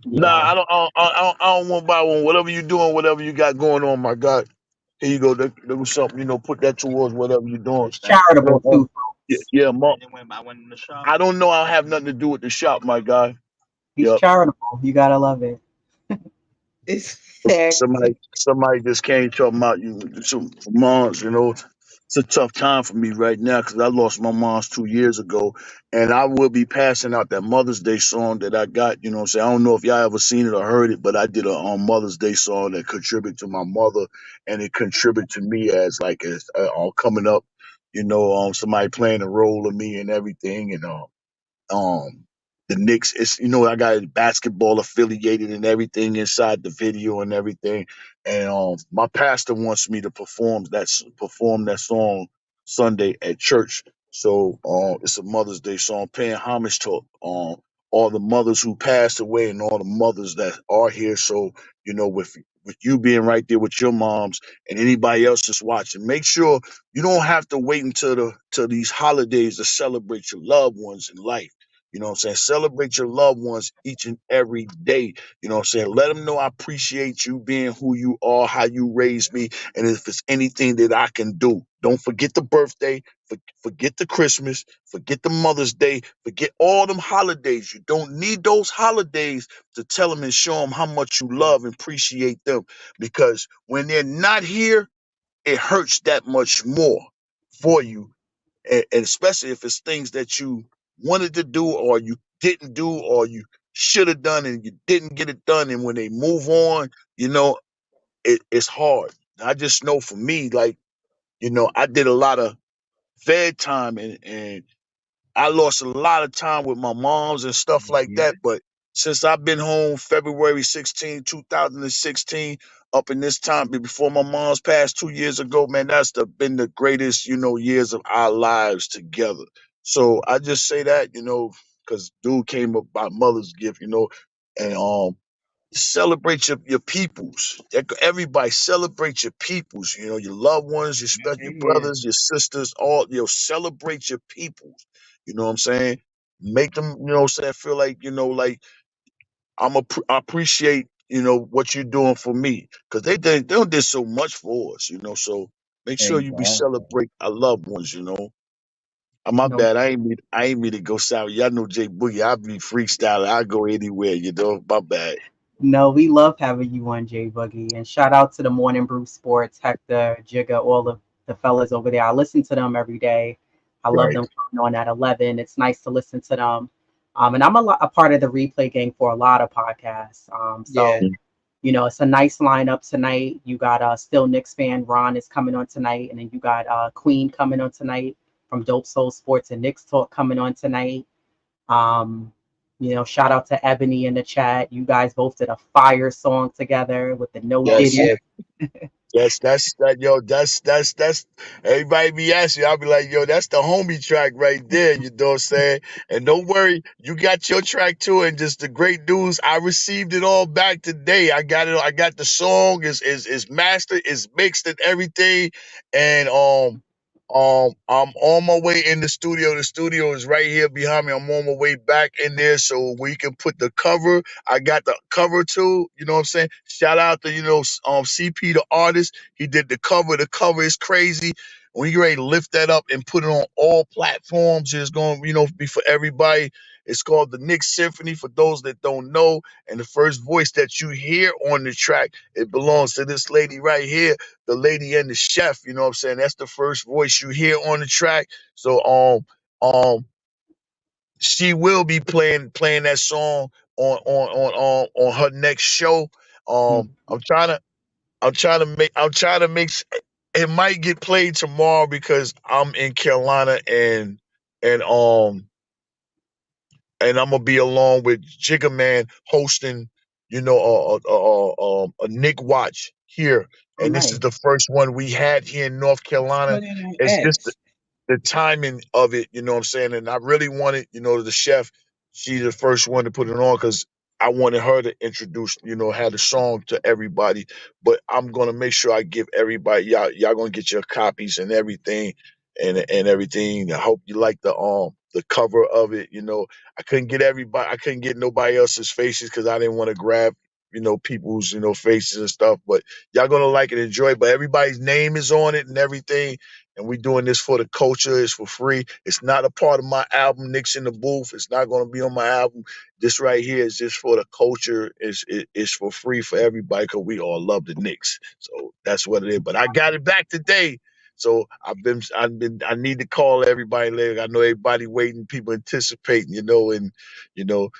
Nah, Yeah. I don't want to buy one. Whatever you doing, whatever you got going on, my God. Here you go. There was something, put that towards whatever you're doing. He's charitable No, too, yeah, folks. yeah, I don't know. I have nothing to do with the shop, my guy. He's Yep. charitable. You gotta love it. Exactly. Somebody just came talking about some moms. It's a tough time for me right now because I lost my mom's 2 years ago, and I will be passing out that Mother's Day song that I got. You know what I'm saying? I don't know if y'all ever seen it or heard it, but I did a Mother's Day song that contributed to my mother, and it contributed to me as like as coming up. Somebody playing a role of me and everything, and um the Knicks. It's I got basketball affiliated and everything inside the video and everything. And my pastor wants me to perform that song Sunday at church. So it's a Mother's Day song paying homage to all the mothers who passed away and all the mothers that are here. So with you being right there with your moms and anybody else that's watching, make sure you don't have to wait until till these holidays to celebrate your loved ones in life. You know what I'm saying? Celebrate your loved ones each and every day. You know what I'm saying? Let them know I appreciate you being who you are, how you raised me, and if it's anything that I can do. Don't forget the birthday, forget the Christmas, forget the Mother's Day, forget all them holidays. You don't need those holidays to tell them and show them how much you love and appreciate them. Because when they're not here, it hurts that much more for you, and especially if it's things that you wanted to do or you didn't do or you should have done and you didn't get it done, and when they move on, it's hard. I just know for me, like, I did a lot of fed time, and I lost a lot of time with my moms and stuff like that. But since I've been home February 2016, up in this time before my mom's passed 2 years ago, man, been the greatest, years of our lives together. So I just say that, because dude came up by mother's gift, and celebrate your peoples. Everybody celebrate your peoples. Your loved ones, your brothers, your sisters, all celebrate your peoples. You know what I'm saying? Make them, what I'm saying, feel like like I appreciate what you're doing for me because they don't did so much for us. So make sure you be Exactly. celebrate our loved ones. My No, bad. I ain't mean to go sour. Y'all know Jay Boogie. I be freestyling. I go anywhere. My bad. no, we love having you on, Jay Buggy. And shout out to the Morning Brew Sports, Hector, Jigga, all of the fellas over there. I listen to them every day. I love Right. them coming on at 11. It's nice to listen to them. And I'm a part of the replay gang for a lot of podcasts. Yeah. It's a nice lineup tonight. You got Still Knicks fan Ron is coming on tonight, and then you got Queen coming on tonight from Dope Soul Sports and Knicks Talk coming on tonight. Um, shout out to Ebony in the chat. You guys both did a fire song together with the No Oh Yes. Diddy. yeah. That's that yo. That's everybody be asking. I'll be like, yo, that's the homie track right there. You know what I'm saying? And don't worry, you got your track too. And just the great news, I received it all back today. I got it. I got the song is mastered, is mixed and everything. And I'm on my way in the studio. The studio is right here behind me. I'm on my way back in there so we can put the cover. I got the cover too. You know what I'm saying? Shout out to CP the artist. He did the cover. The cover is crazy. When you ready to lift that up and put it on all platforms, it's going to be for everybody. It's called the Knicks Symphony for those that don't know. And the first voice that you hear on the track, it belongs to this lady right here, the lady and the chef. You know what I'm saying? That's the first voice you hear on the track. So um she will be playing that song on her next show. Mm, I'm trying to make it might get played tomorrow because I'm in Carolina and and I'm gonna be along with Jigga Man hosting, a Nick Watch here, oh, and this is nice. the first one we had here in North I saw Carolina. that on It's just X. the timing of it, you know what I'm saying? And I really wanted, the chef, she's the first one to put it on because I wanted her to introduce, have the song to everybody. But I'm gonna make sure I give everybody y'all gonna get your copies and everything and everything. I hope you like the cover of it. I couldn't get nobody else's faces because I didn't want to grab, people's, faces and stuff. But y'all gonna like it, enjoy it. But everybody's name is on it and everything, and we doing this for the culture. It's for free. It's not a part of my album, Knicks in the Booth. It's not going to be on my album. This right here is just for the culture. It's for free for everybody because we all love the Knicks. So that's what it is. But I got it back today. So I need to call everybody later. I know everybody waiting, people anticipating, and you know,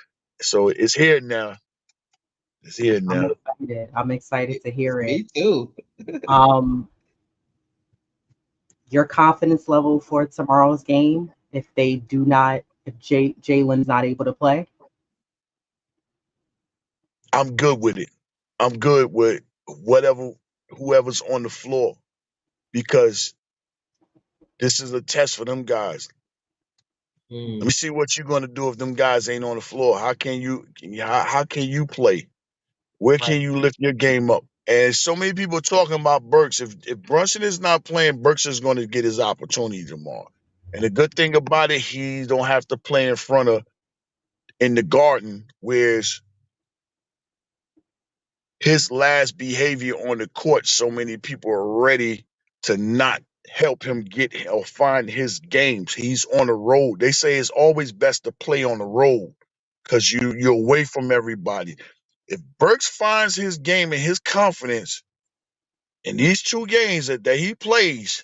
so it's here now. It's here I'm now. excited. I'm excited to hear it. Me too. Um, your confidence level for tomorrow's game, if Jalen's not able to play. I'm good with it. I'm good with whatever whoever's on the floor because this is a test for them guys. Let me Mm, see what you're gonna do if them guys ain't on the floor. How can you play? Where Right. can you lift your game up? And so many people are talking about Burks. If Brunson is not playing, Burks is gonna get his opportunity tomorrow. And the good thing about it, he don't have to play in front of in the garden, whereas his last behavior on the court, so many people are ready to not help him get or find his games. He's on the road. They say it's always best to play on the road because you're away from everybody. If Burks finds his game and his confidence in these two games that he plays,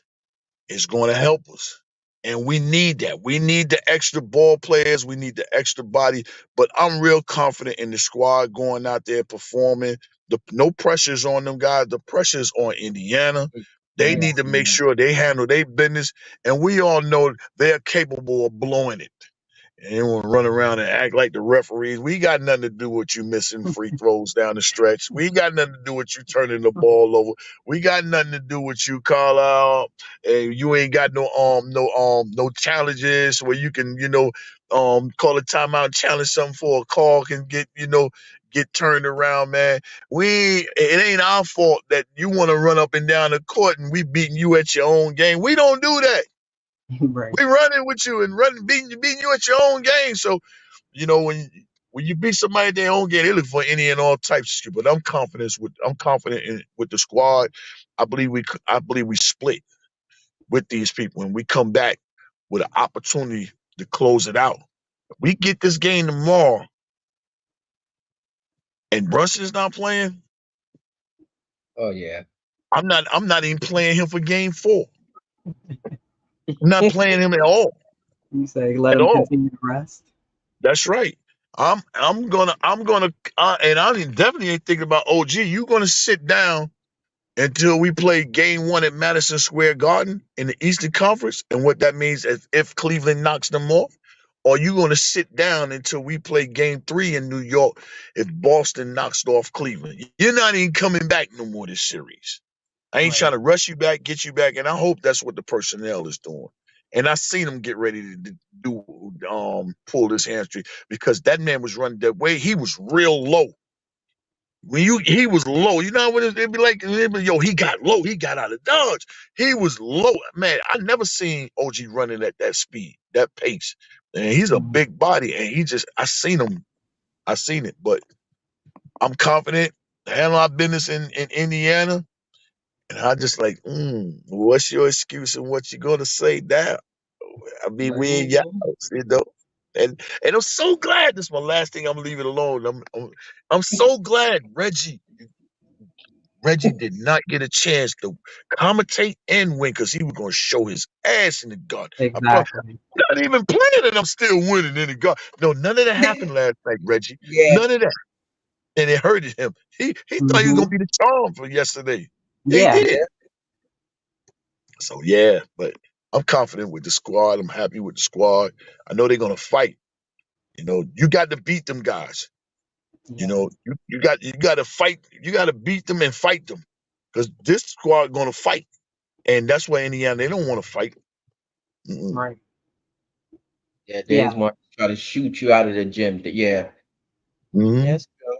is going to help us. And we need that. We need the extra ball players. We need the extra body. But I'm real confident in the squad going out there performing. No pressure's on them guys. The pressure's on Indiana. They Yeah. need to make mm, sure they handle their business. And we all know they're capable of blowing it. And they want to run around and act like the referees. We got nothing to do with you missing free throws down the stretch. We got nothing to do with you turning the ball over. We got nothing to do with you call out. And you ain't got no challenges where you can call a timeout and challenge something for a call can get turned around, man. It ain't our fault that you want to run up and down the court and we beating you at your own game. We don't do that. Right. We running with you and beating you at your own game. So, when you beat somebody at their own game, they look for any and all types of shit. But I'm confident with the squad. I believe we split with these people and we come back with an opportunity to close it out. If we get this game tomorrow and Brunson is not playing, oh yeah. I'm not even playing him for game 4. I'm not playing him at all. You say let At him all. continue to rest. That's right. I'm gonna and I definitely ain't thinking about OG. You gonna sit down until we play game 1 at Madison Square Garden in the Eastern Conference, and what that means is if Cleveland knocks them off, or you gonna sit down until we play game 3 in New York if Boston knocks off Cleveland. You're not even coming back no more this series. I ain't trying Right. to rush you back, get you back, and I hope that's what the personnel is doing. And I seen him get ready to pull this hamstring because that man was running that way. He was real low. He was low. You know what it'd be like? Yo, he got low. He got out of dodge. He was low. Man, I never seen OG running at that speed, that pace. And he's a Mhm. big body, and I seen him. I seen it, but I'm confident. Handle our business in Indiana. And I just like, what's your excuse and what you gonna say now? I mean, we in your Mhm. house, you know. And I'm so glad this is my last thing. I'm gonna leave it alone. I'm so glad Reggie did not get a chance to commentate and win because he was going to show his ass in the guard. I promise. Exactly. Not even playing and I'm still winning in the guard. No, none of that happened last night, Reggie. Yeah. None of that. And it hurted him. He thought he was Hmm. going to be the charm for yesterday. Yeah, he Yeah. did. So, yeah, but I'm confident with the squad. I'm happy with the squad. I know they're going to fight. You got to beat them guys. Yeah. You got to fight. You got to beat them and fight them because this squad going to fight. And that's why Indiana, they don't want to fight. Mm-mm. Right. Yeah, they just Yeah. want to try to shoot you out of the gym. Yeah. Mhm. That's true.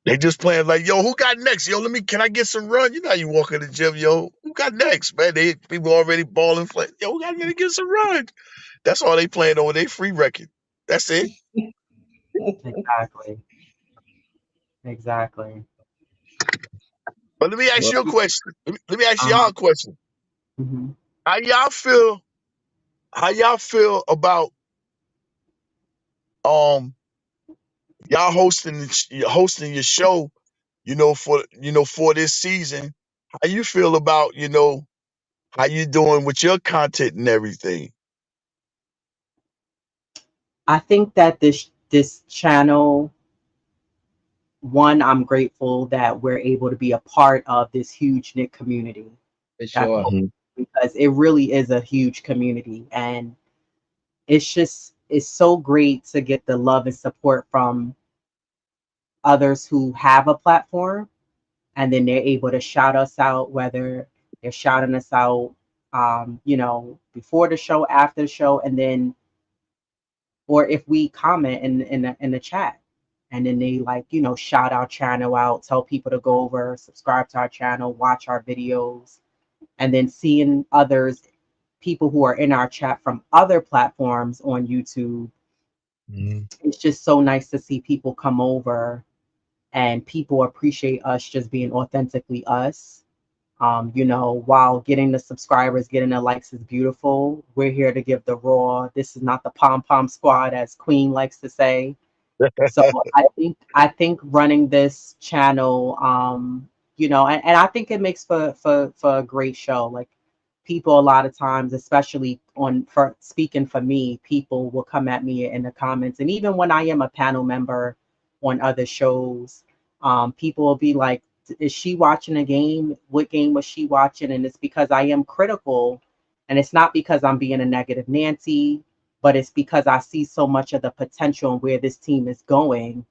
They just playing like, yo, who got next? Yo, can I get some run? You know how you walk in the gym, yo, who got next, man? People already balling, yo, who got to get some run? That's all they playing over their free record. That's it. Exactly. Exactly. But let me ask Well, you a question. Let me ask y'all Um, a question. mhm. How y'all feel? How y'all feel about um y'all hosting your show? For this season. How you feel about how you doing with your content and everything? I think that this channel, one, I'm grateful that we're able to be a part of this huge knit community. for That's sure. Hmm. because it really is a huge community, and it's so great to get the love and support from others who have a platform, and then they're able to shout us out, whether they're shouting us out, before the show, after the show, and then, or if we comment in the chat, and then they, like, shout our channel out, tell people to go over, subscribe to our channel, watch our videos, and then seeing others, people who are in our chat from other platforms on YouTube. Hmm. It's just so nice to see people come over, and people appreciate us just being authentically us. While getting the subscribers, getting the likes is beautiful, we're here to give the raw. This is not the pom pom squad, as Queen likes to say. So I think running this channel, and I think it makes for a great show. Like, people a lot of times, especially on for speaking for me, people will come at me in the comments, and even when I am a panel member on other shows, people will be like, "Is she watching a game? What game was she watching?" And it's because I am critical, and it's not because I'm being a negative Nancy, but it's because I see so much of the potential and where this team is going.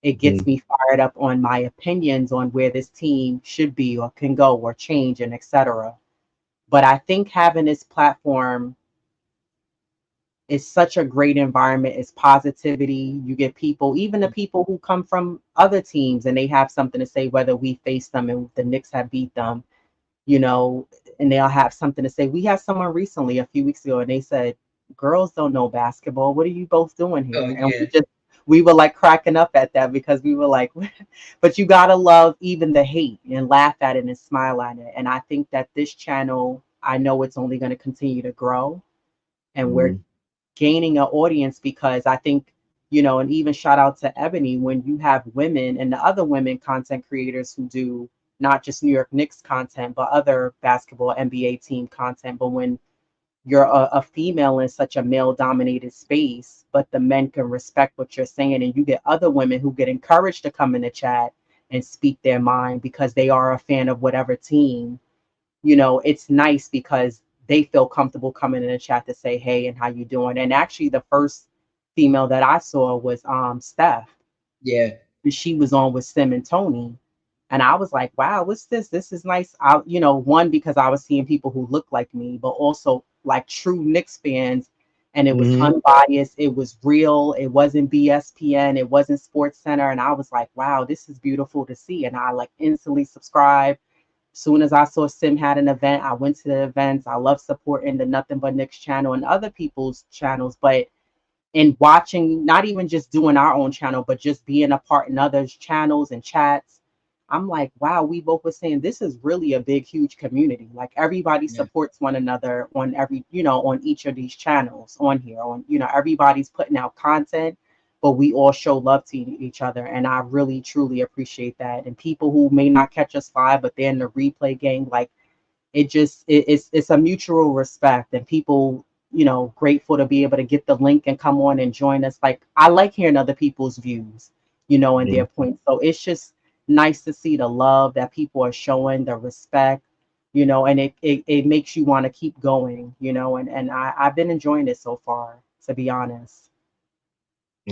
It gets Hmm. me fired up on my opinions on where this team should be or can go or change and etc. But I think having this platform is such a great environment. It's positivity. You get people, even the people who come from other teams, and they have something to say, whether we face them and the Knicks have beat them, you know, and they'll have something to say. We had someone recently, a few weeks ago, and they said, "Girls don't know basketball. What are you both doing Oh here?" And yeah. we were like cracking up at that, because we were like, but you gotta love even the hate and laugh at it and smile at it. And I think that this channel, I know it's only going to continue to grow, and we're Hmm. gaining an audience, because I think, and even shout out to Ebony, when you have women and the other women content creators who do not just New York Knicks content, but other basketball NBA team content. But when you're a female in such a male dominated space, but the men can respect what you're saying, and you get other women who get encouraged to come in the chat and speak their mind because they are a fan of whatever team, it's nice because they feel comfortable coming in the chat to say, "Hey, and how you doing?" And actually, the first female that I saw was Steph. Yeah. She was on with Sim and Tony. And I was like, wow, what's this? This is nice. One, because I was seeing people who look like me, but also like true Knicks fans. And it was Hmm. unbiased. It was real. It wasn't BSPN. It wasn't Sports Center. And I was like, wow, this is beautiful to see. And I like instantly subscribed. Soon as I saw Sim had an event, I went to the events. I love supporting the Nothing But Knicks channel and other people's channels. But in watching, not even just doing our own channel, but just being a part in others' channels and chats, I'm like, wow, we both were saying this is really a big, huge community. Like, everybody Yeah. supports one another on on each of these channels on here. Everybody's putting out content, but we all show love to each other. And I really, truly appreciate that. And people who may not catch us live, but they're in the replay game, like it's a mutual respect, and people, grateful to be able to get the link and come on and join us. Like, I like hearing other people's views, and Mhm. their points. So it's just nice to see the love that people are showing, the respect, and it makes you want to keep going, and I've been enjoying it so far, to be honest.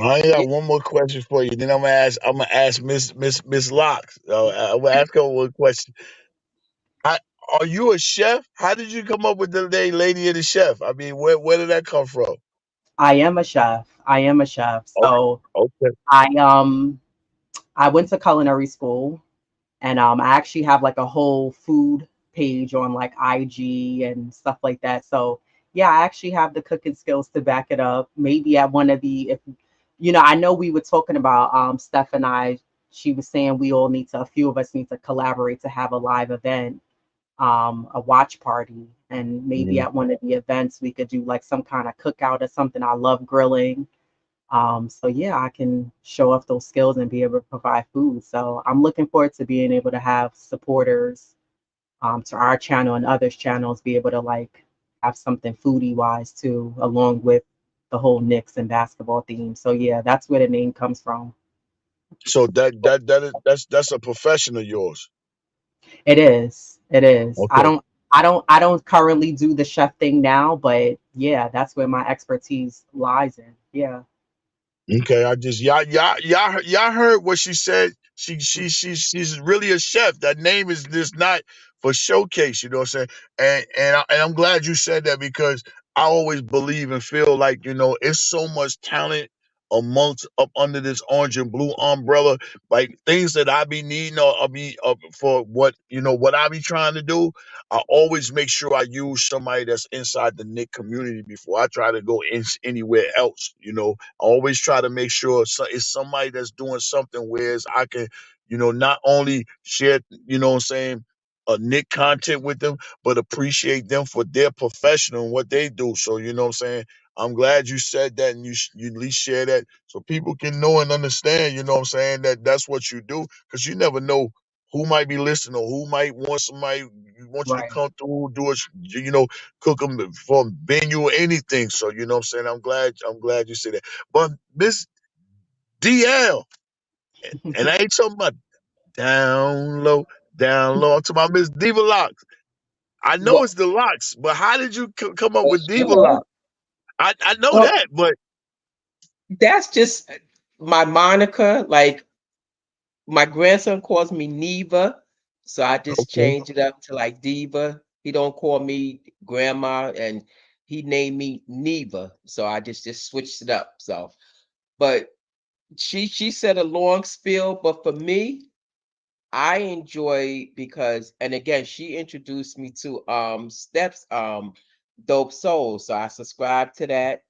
I got one more question for you. Then I'm gonna ask Miss Locks. I'm gonna ask her one question. I, are you a chef? How did you come up with the name Lady of the Chef? I mean, where did that come from? I am a chef. I am a chef. Oh, So okay. I went to culinary school. And I actually have like a whole food page on like IG and stuff like that. So yeah, I actually have the cooking skills to back it up. Maybe at one of the, if I know we were talking about Steph and I. She was saying we all need to, a few of us need to collaborate to have a live event, a watch party, and maybe Mhm. at one of the events we could do like some kind of cookout or something. I love grilling. So yeah, I can show off those skills and be able to provide food. So I'm looking forward to being able to have supporters to our channel and others' channels be able to like have something foodie wise too, along with the whole Knicks and basketball theme. So yeah, that's where the name comes from. So that's a profession of yours. It is. It is. I Okay. don't I don't I don't currently do the chef thing now, but yeah, that's where my expertise lies in. Yeah. Okay, I just y'all heard what she said. She's really a chef. That name is just not for showcase. You know what I'm saying? And I'm glad you said that because I always believe and feel like it's so much talent amongst up under this orange and blue umbrella. Like things that I be needing or I be for what I be trying to do. I always make sure I use somebody that's inside the Nick community before I try to go anywhere else. I always try to make sure it's somebody that's doing something whereas I can, not only share, what I'm saying, Nick content with them, but appreciate them for their professional and what they do. So, what I'm saying, I'm glad you said that and you at least share that so people can know and understand, what I'm saying, that that's what you do because you never know who might be listening or who might want somebody want you to Right. come through, do it, cook them for menu or anything. So what I'm saying, I'm glad you said that. But Miss DL, and I ain't talking about down low, down low. I'm talking about Miss Diva Locks. I know Well, it's the locks, but how did you come up for with Diva sure. Locks? I know Well, that, but that's just my moniker. Like my grandson calls me Neva, so I just okay, changed it up to like Diva. He don't call me grandma, and he named me Neva, so I just switched it up. So, but she said a long spiel, but for me, I enjoy because, and again, she introduced me to Steps Dope Soul, so I subscribed to that.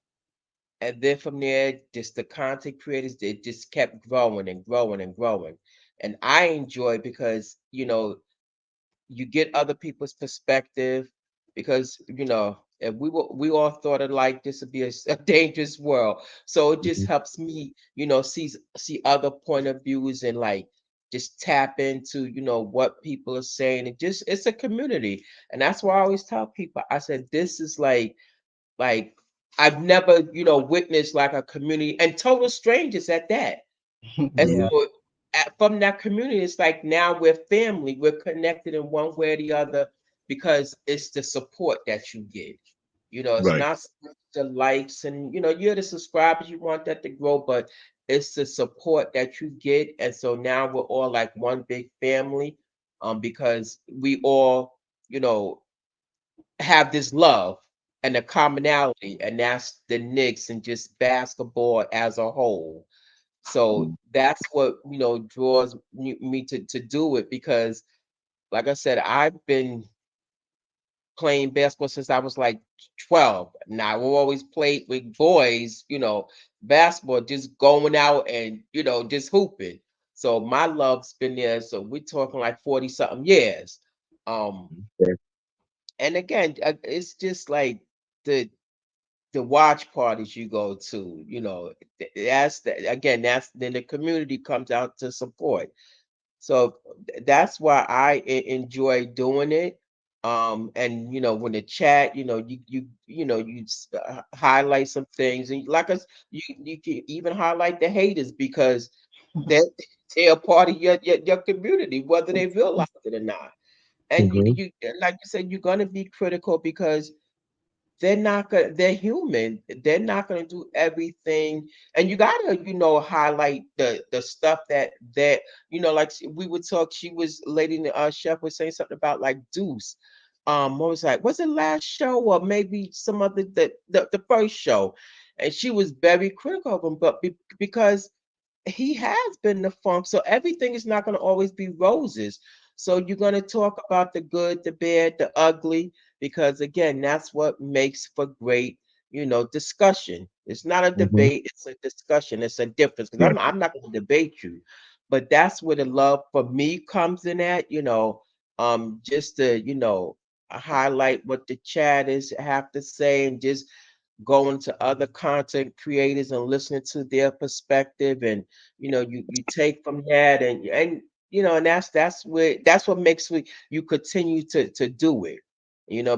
And then from there, just the content creators, they just kept growing and growing and growing. And I enjoy because, you get other people's perspective because, if we all thought of like this would be a dangerous world. So it just mhm, helps me, see other point of views and like just tap into, what people are saying. It just it's a community. And that's why I always tell people, I said, this is like I've never, witnessed like a community and total strangers at that. And mhm, Yeah. so from that community, it's like now we're family. We're connected in one way or the other because it's the support that you get. It's right. not so much the likes and you're the subscribers. You want that to grow, but it's the support that you get. And so now we're all like one big family, because we all, you know, have this love and a commonality, and that's the Knicks and just basketball as a whole. So Mhm. that's what draws me to do it because, like I said, I've been playing basketball since I was like 12. Now I always played with boys, basketball, just going out and just hooping. So my love's been there. So we're talking like 40 something years. Um, Okay. and again, it's just like the the watch parties you go to, that's again, that's then the community comes out to support. So that's why enjoy doing it. And when the chat, highlight some things, and like us, you can even highlight the haters because they're, they're a part of your community, whether they realize it or not. And Mm-hmm. like you said, you're gonna be critical because they're human. They're not gonna do everything. And you gotta, highlight the stuff that like we would talk, she was lady chef was saying something about like Deuce. What was like, was it last show or maybe some other the first show? And she was very critical of him, but because he has been the funk. So everything is not going to always be roses. So you're going to talk about the good, the bad, the ugly, because again, that's what makes for great, discussion. It's not a Mm-hmm. debate, it's a discussion. It's a difference. Because Yeah. I'm not going to debate you, but that's where the love for me comes in at, just to, highlight what the chat is have to say and just going to other content creators and listening to their perspective, and you take from that, and that's what makes you continue to do it,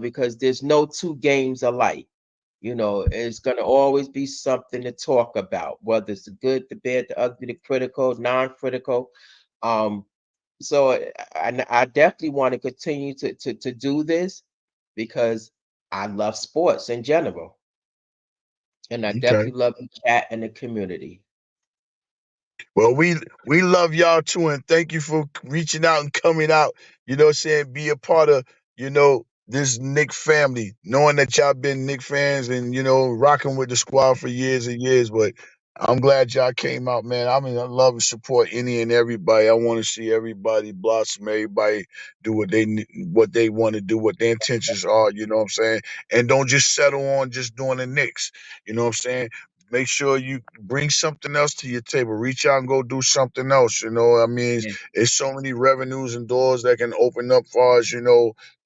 because there's no two games alike. It's going to always be something to talk about, whether it's the good, the bad, the ugly, the critical, non-critical. um so I definitely want to continue to do this because I love sports in general. And I Okay. definitely love the chat and the community. Well, we love y'all too, and thank you for reaching out and coming out. You know what I'm saying? Be a part of, this Nick family, knowing that y'all been Nick fans and, rocking with the squad for years and years. But I'm glad y'all came out, man. I mean, I love and support any and everybody. I want to see everybody blossom, everybody do what they want to do, what their intentions are, you know what I'm saying? And don't just settle on just doing the Knicks. You know what I'm saying? Make sure you bring something else to your table. Reach out and go do something else. I mean, Yeah. it's so many revenues and doors that can open up far as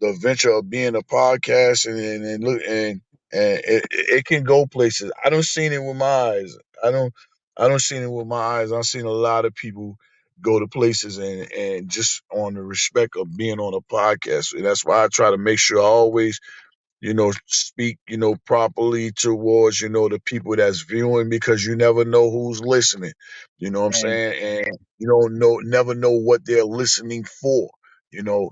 the venture of being a podcast and look and it can go places. I don't seen it with my eyes. I don't seen it with my eyes. I've seen a lot of people go to places and just on the respect of being on a podcast. And that's why I try to make sure I always speak, properly towards, the people that's viewing because you never know who's listening. You know what I'm And saying? And you don't never know what they're listening for.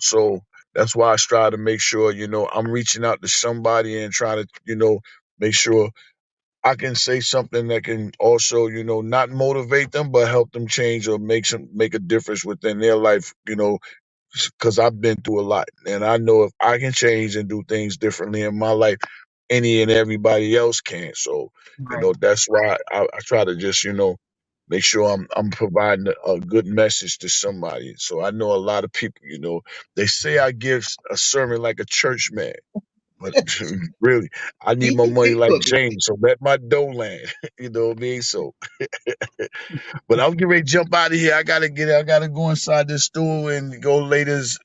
So that's why I strive to make sure, I'm reaching out to somebody and trying to, make sure I can say something that can also, not motivate them, but help them change or make a difference within their life, because I've been through a lot, and I know if I can change and do things differently in my life, any and everybody else can. So, Right. that's why I try to just, make sure I'm providing a good message to somebody. So I know a lot of people, they say I give a sermon like a church man, but really, I need keep my it money big like boogie. James. So let my dough land. You know what I mean? So, but I'm getting ready to jump out of here. I gotta go inside this store and go lay this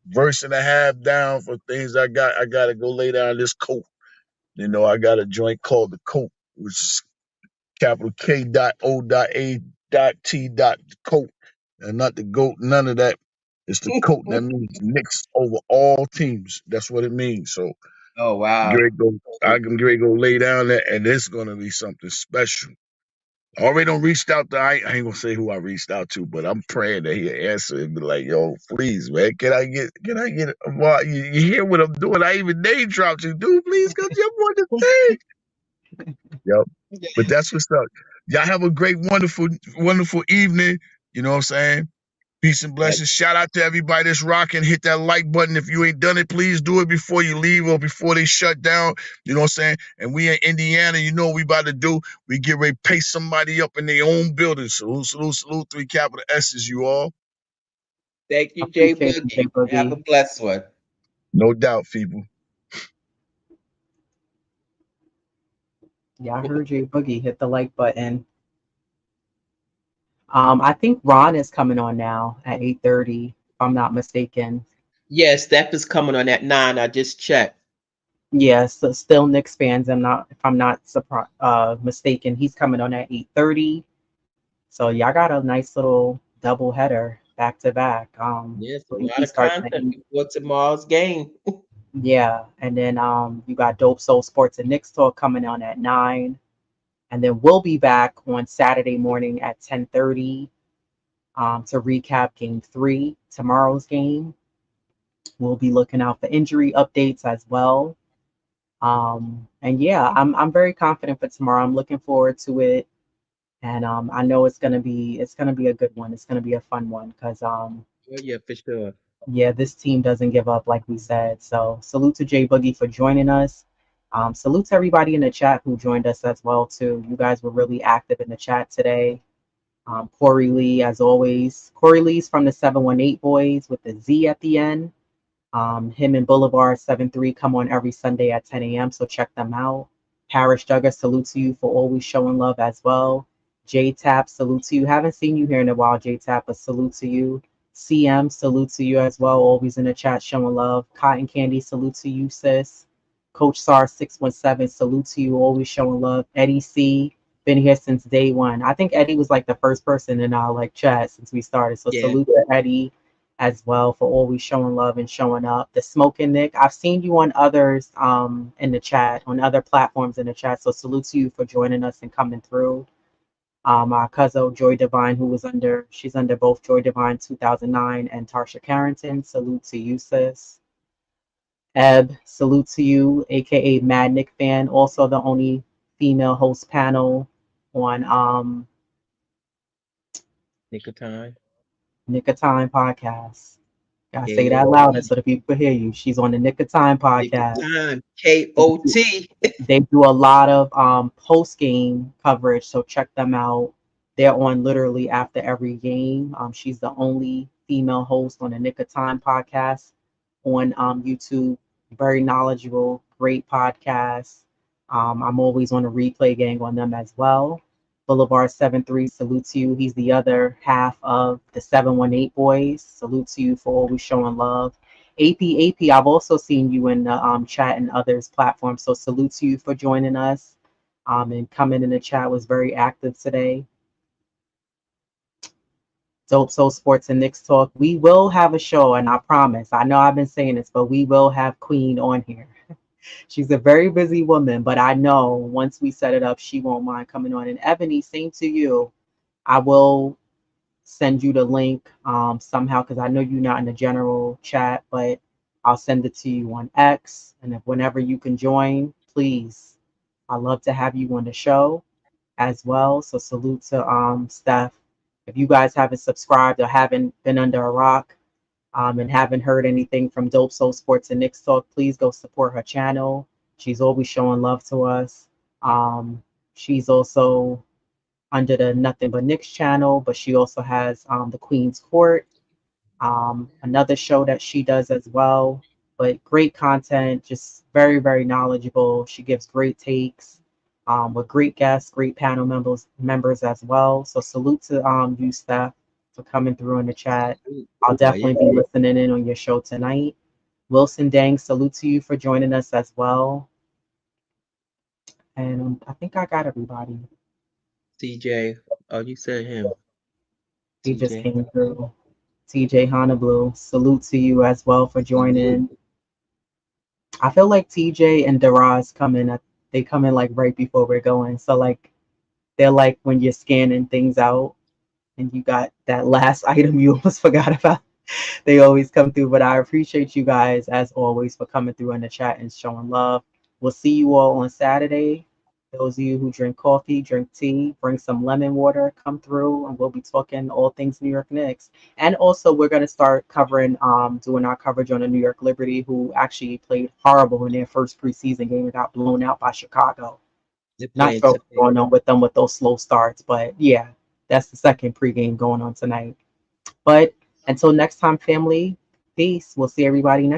verse and a half down for things I gotta go lay down this coat. I got a joint called the coat, which is capital K dot O dot A dot T dot coat. And not the goat, none of that. It's the coat. That means Knicks over all teams. That's what it means. So Oh wow. Gary go I'm ready to go lay down there and it's gonna be something special. I already don't reached out to I ain't gonna say who I reached out to, but I'm praying that he'll answer and be like, yo, please, man, can I get well, you hear what I'm doing? I even name dropped you, dude. Please come jump on the thing. Yep. But that's what's up. Y'all have a great, wonderful, wonderful evening. You know what I'm saying? Peace and Yeah, blessings. Shout out to everybody that's rocking. Hit that like button. If you ain't done it, please do it before you leave or before they shut down. You know what I'm saying? And we in Indiana, you know what we about to do. We get ready to pay somebody up in their own building. Salute, salute, salute. Three capital S's, you all. thank you, Jay Appreciate you, J Boogie. Have a Boogie. blessed one. No doubt, people. Yeah, I heard J Boogie. Hit the like button. I think Ron is coming on now at 8:30, if I'm not mistaken. Yes, that is coming on at 9. I just checked. Yeah, so still Knicks fans. I'm not, if I'm not mistaken. He's coming on at 8:30. So y'all got a nice little double header back to back. Yes, I a think lot he of starts at content 8. before tomorrow's game. Yeah, and then you got Dope Soul Sports and Knicks Talk coming on at 9. And then we'll be back on Saturday morning at 10:30 to recap game 3, tomorrow's game. We'll be looking out for injury updates as well. And yeah, I'm very confident for tomorrow. I'm looking forward to it. And I know it's gonna be a good one. It's gonna be a fun one because Oh yeah, for sure. yeah, this team doesn't give up like we said. So salute to Jay Boogie for joining us. Salute to everybody in the chat who joined us as well too. You guys were really active in the chat today. Corey Lee, as always. Corey Lee's from the 718 Boys with the Z at the end. Him and Boulevard 7-3 come on every Sunday at 10 a.m. So check them out. Parish Duggar, salute to you for always showing love as well. J Tap, salute to you. Haven't seen you here in a while, J Tap, but salute to you. CM, salute to you as well. Always in the chat showing love. Cotton Candy, salute to you, sis. Coach SAR 617, salute to you. Always showing love. Eddie C, been here since day one. I think Eddie was like the first person in our like chat since we started. So Yeah. salute to Eddie as well for always showing love and showing up. The Smoking Nick, I've seen you on others in the chat, on other platforms in the chat. So salute to you for joining us and coming through. Our cousin Joy Divine, she's under both Joy Divine 2009 and Tarsha Carrington. Salute to you, sis. Eb, salute to you, aka Mad Nick fan, also the only female host panel on Nick of time. Nick of Time podcast. Gotta say that louder KOT. so the people can hear you. She's on the Nick of Time Nick of podcast. time. They do, KOT. they do a lot of post game coverage, so check them out. They're on literally after every game. She's the only female host on the Nick of Time podcast on YouTube. Very knowledgeable, great podcast. I'm always on a replay gang on them as well. Boulevard 7-3, salute to you. He's the other half of the 718 Boys. Salute to you for always showing love. AP, I've also seen you in the chat and others platforms. So salute to you for joining us. And coming in the chat was very active today. Dope Soul Sports and Knicks Talk. We will have a show, and I promise. I know I've been saying this, but we will have Queen on here. She's a very busy woman, but I know once we set it up, she won't mind coming on. And Ebony, same to you. I will send you the link somehow because I know you're not in the general chat, but I'll send it to you on X. And if whenever you can join, please. I love to have you on the show as well. So salute to Steph. If you guys haven't subscribed or haven't been under a rock and haven't heard anything from Dope Soul Sports and Knicks Talk, please go support her channel. She's always showing love to us. She's also under the Nothing But Knicks channel, but she also has the Queen's Court, another show that she does as well. But great content, just very, very knowledgeable. She gives great takes with great guests, great panel members as well. So salute to you, Steph, for coming through in the chat. I'll Oh yeah. definitely be listening in on your show tonight. Wilson Dang, salute to you for joining us as well. And I think I got everybody. CJ. Oh, you said him. He just TJ. came through. TJ Honolulu, salute to you as well for Salute. joining. I feel like TJ and Daraz come in they come in like right before we're going. So like they're like when you're scanning things out and you got that last item you almost forgot about. They always come through. But I appreciate you guys as always for coming through in the chat and showing love. We'll see you all on Saturday. Those of you who drink coffee, drink tea, bring some lemon water, come through, and we'll be talking all things New York Knicks. And also, we're going to start covering, doing our coverage on the New York Liberty, who actually played horrible in their first preseason game and got blown out by Chicago. They're Not playing sure what's today. going on with them with those slow starts, but yeah, that's the second pregame going on tonight. But until next time, family, peace. We'll see everybody next.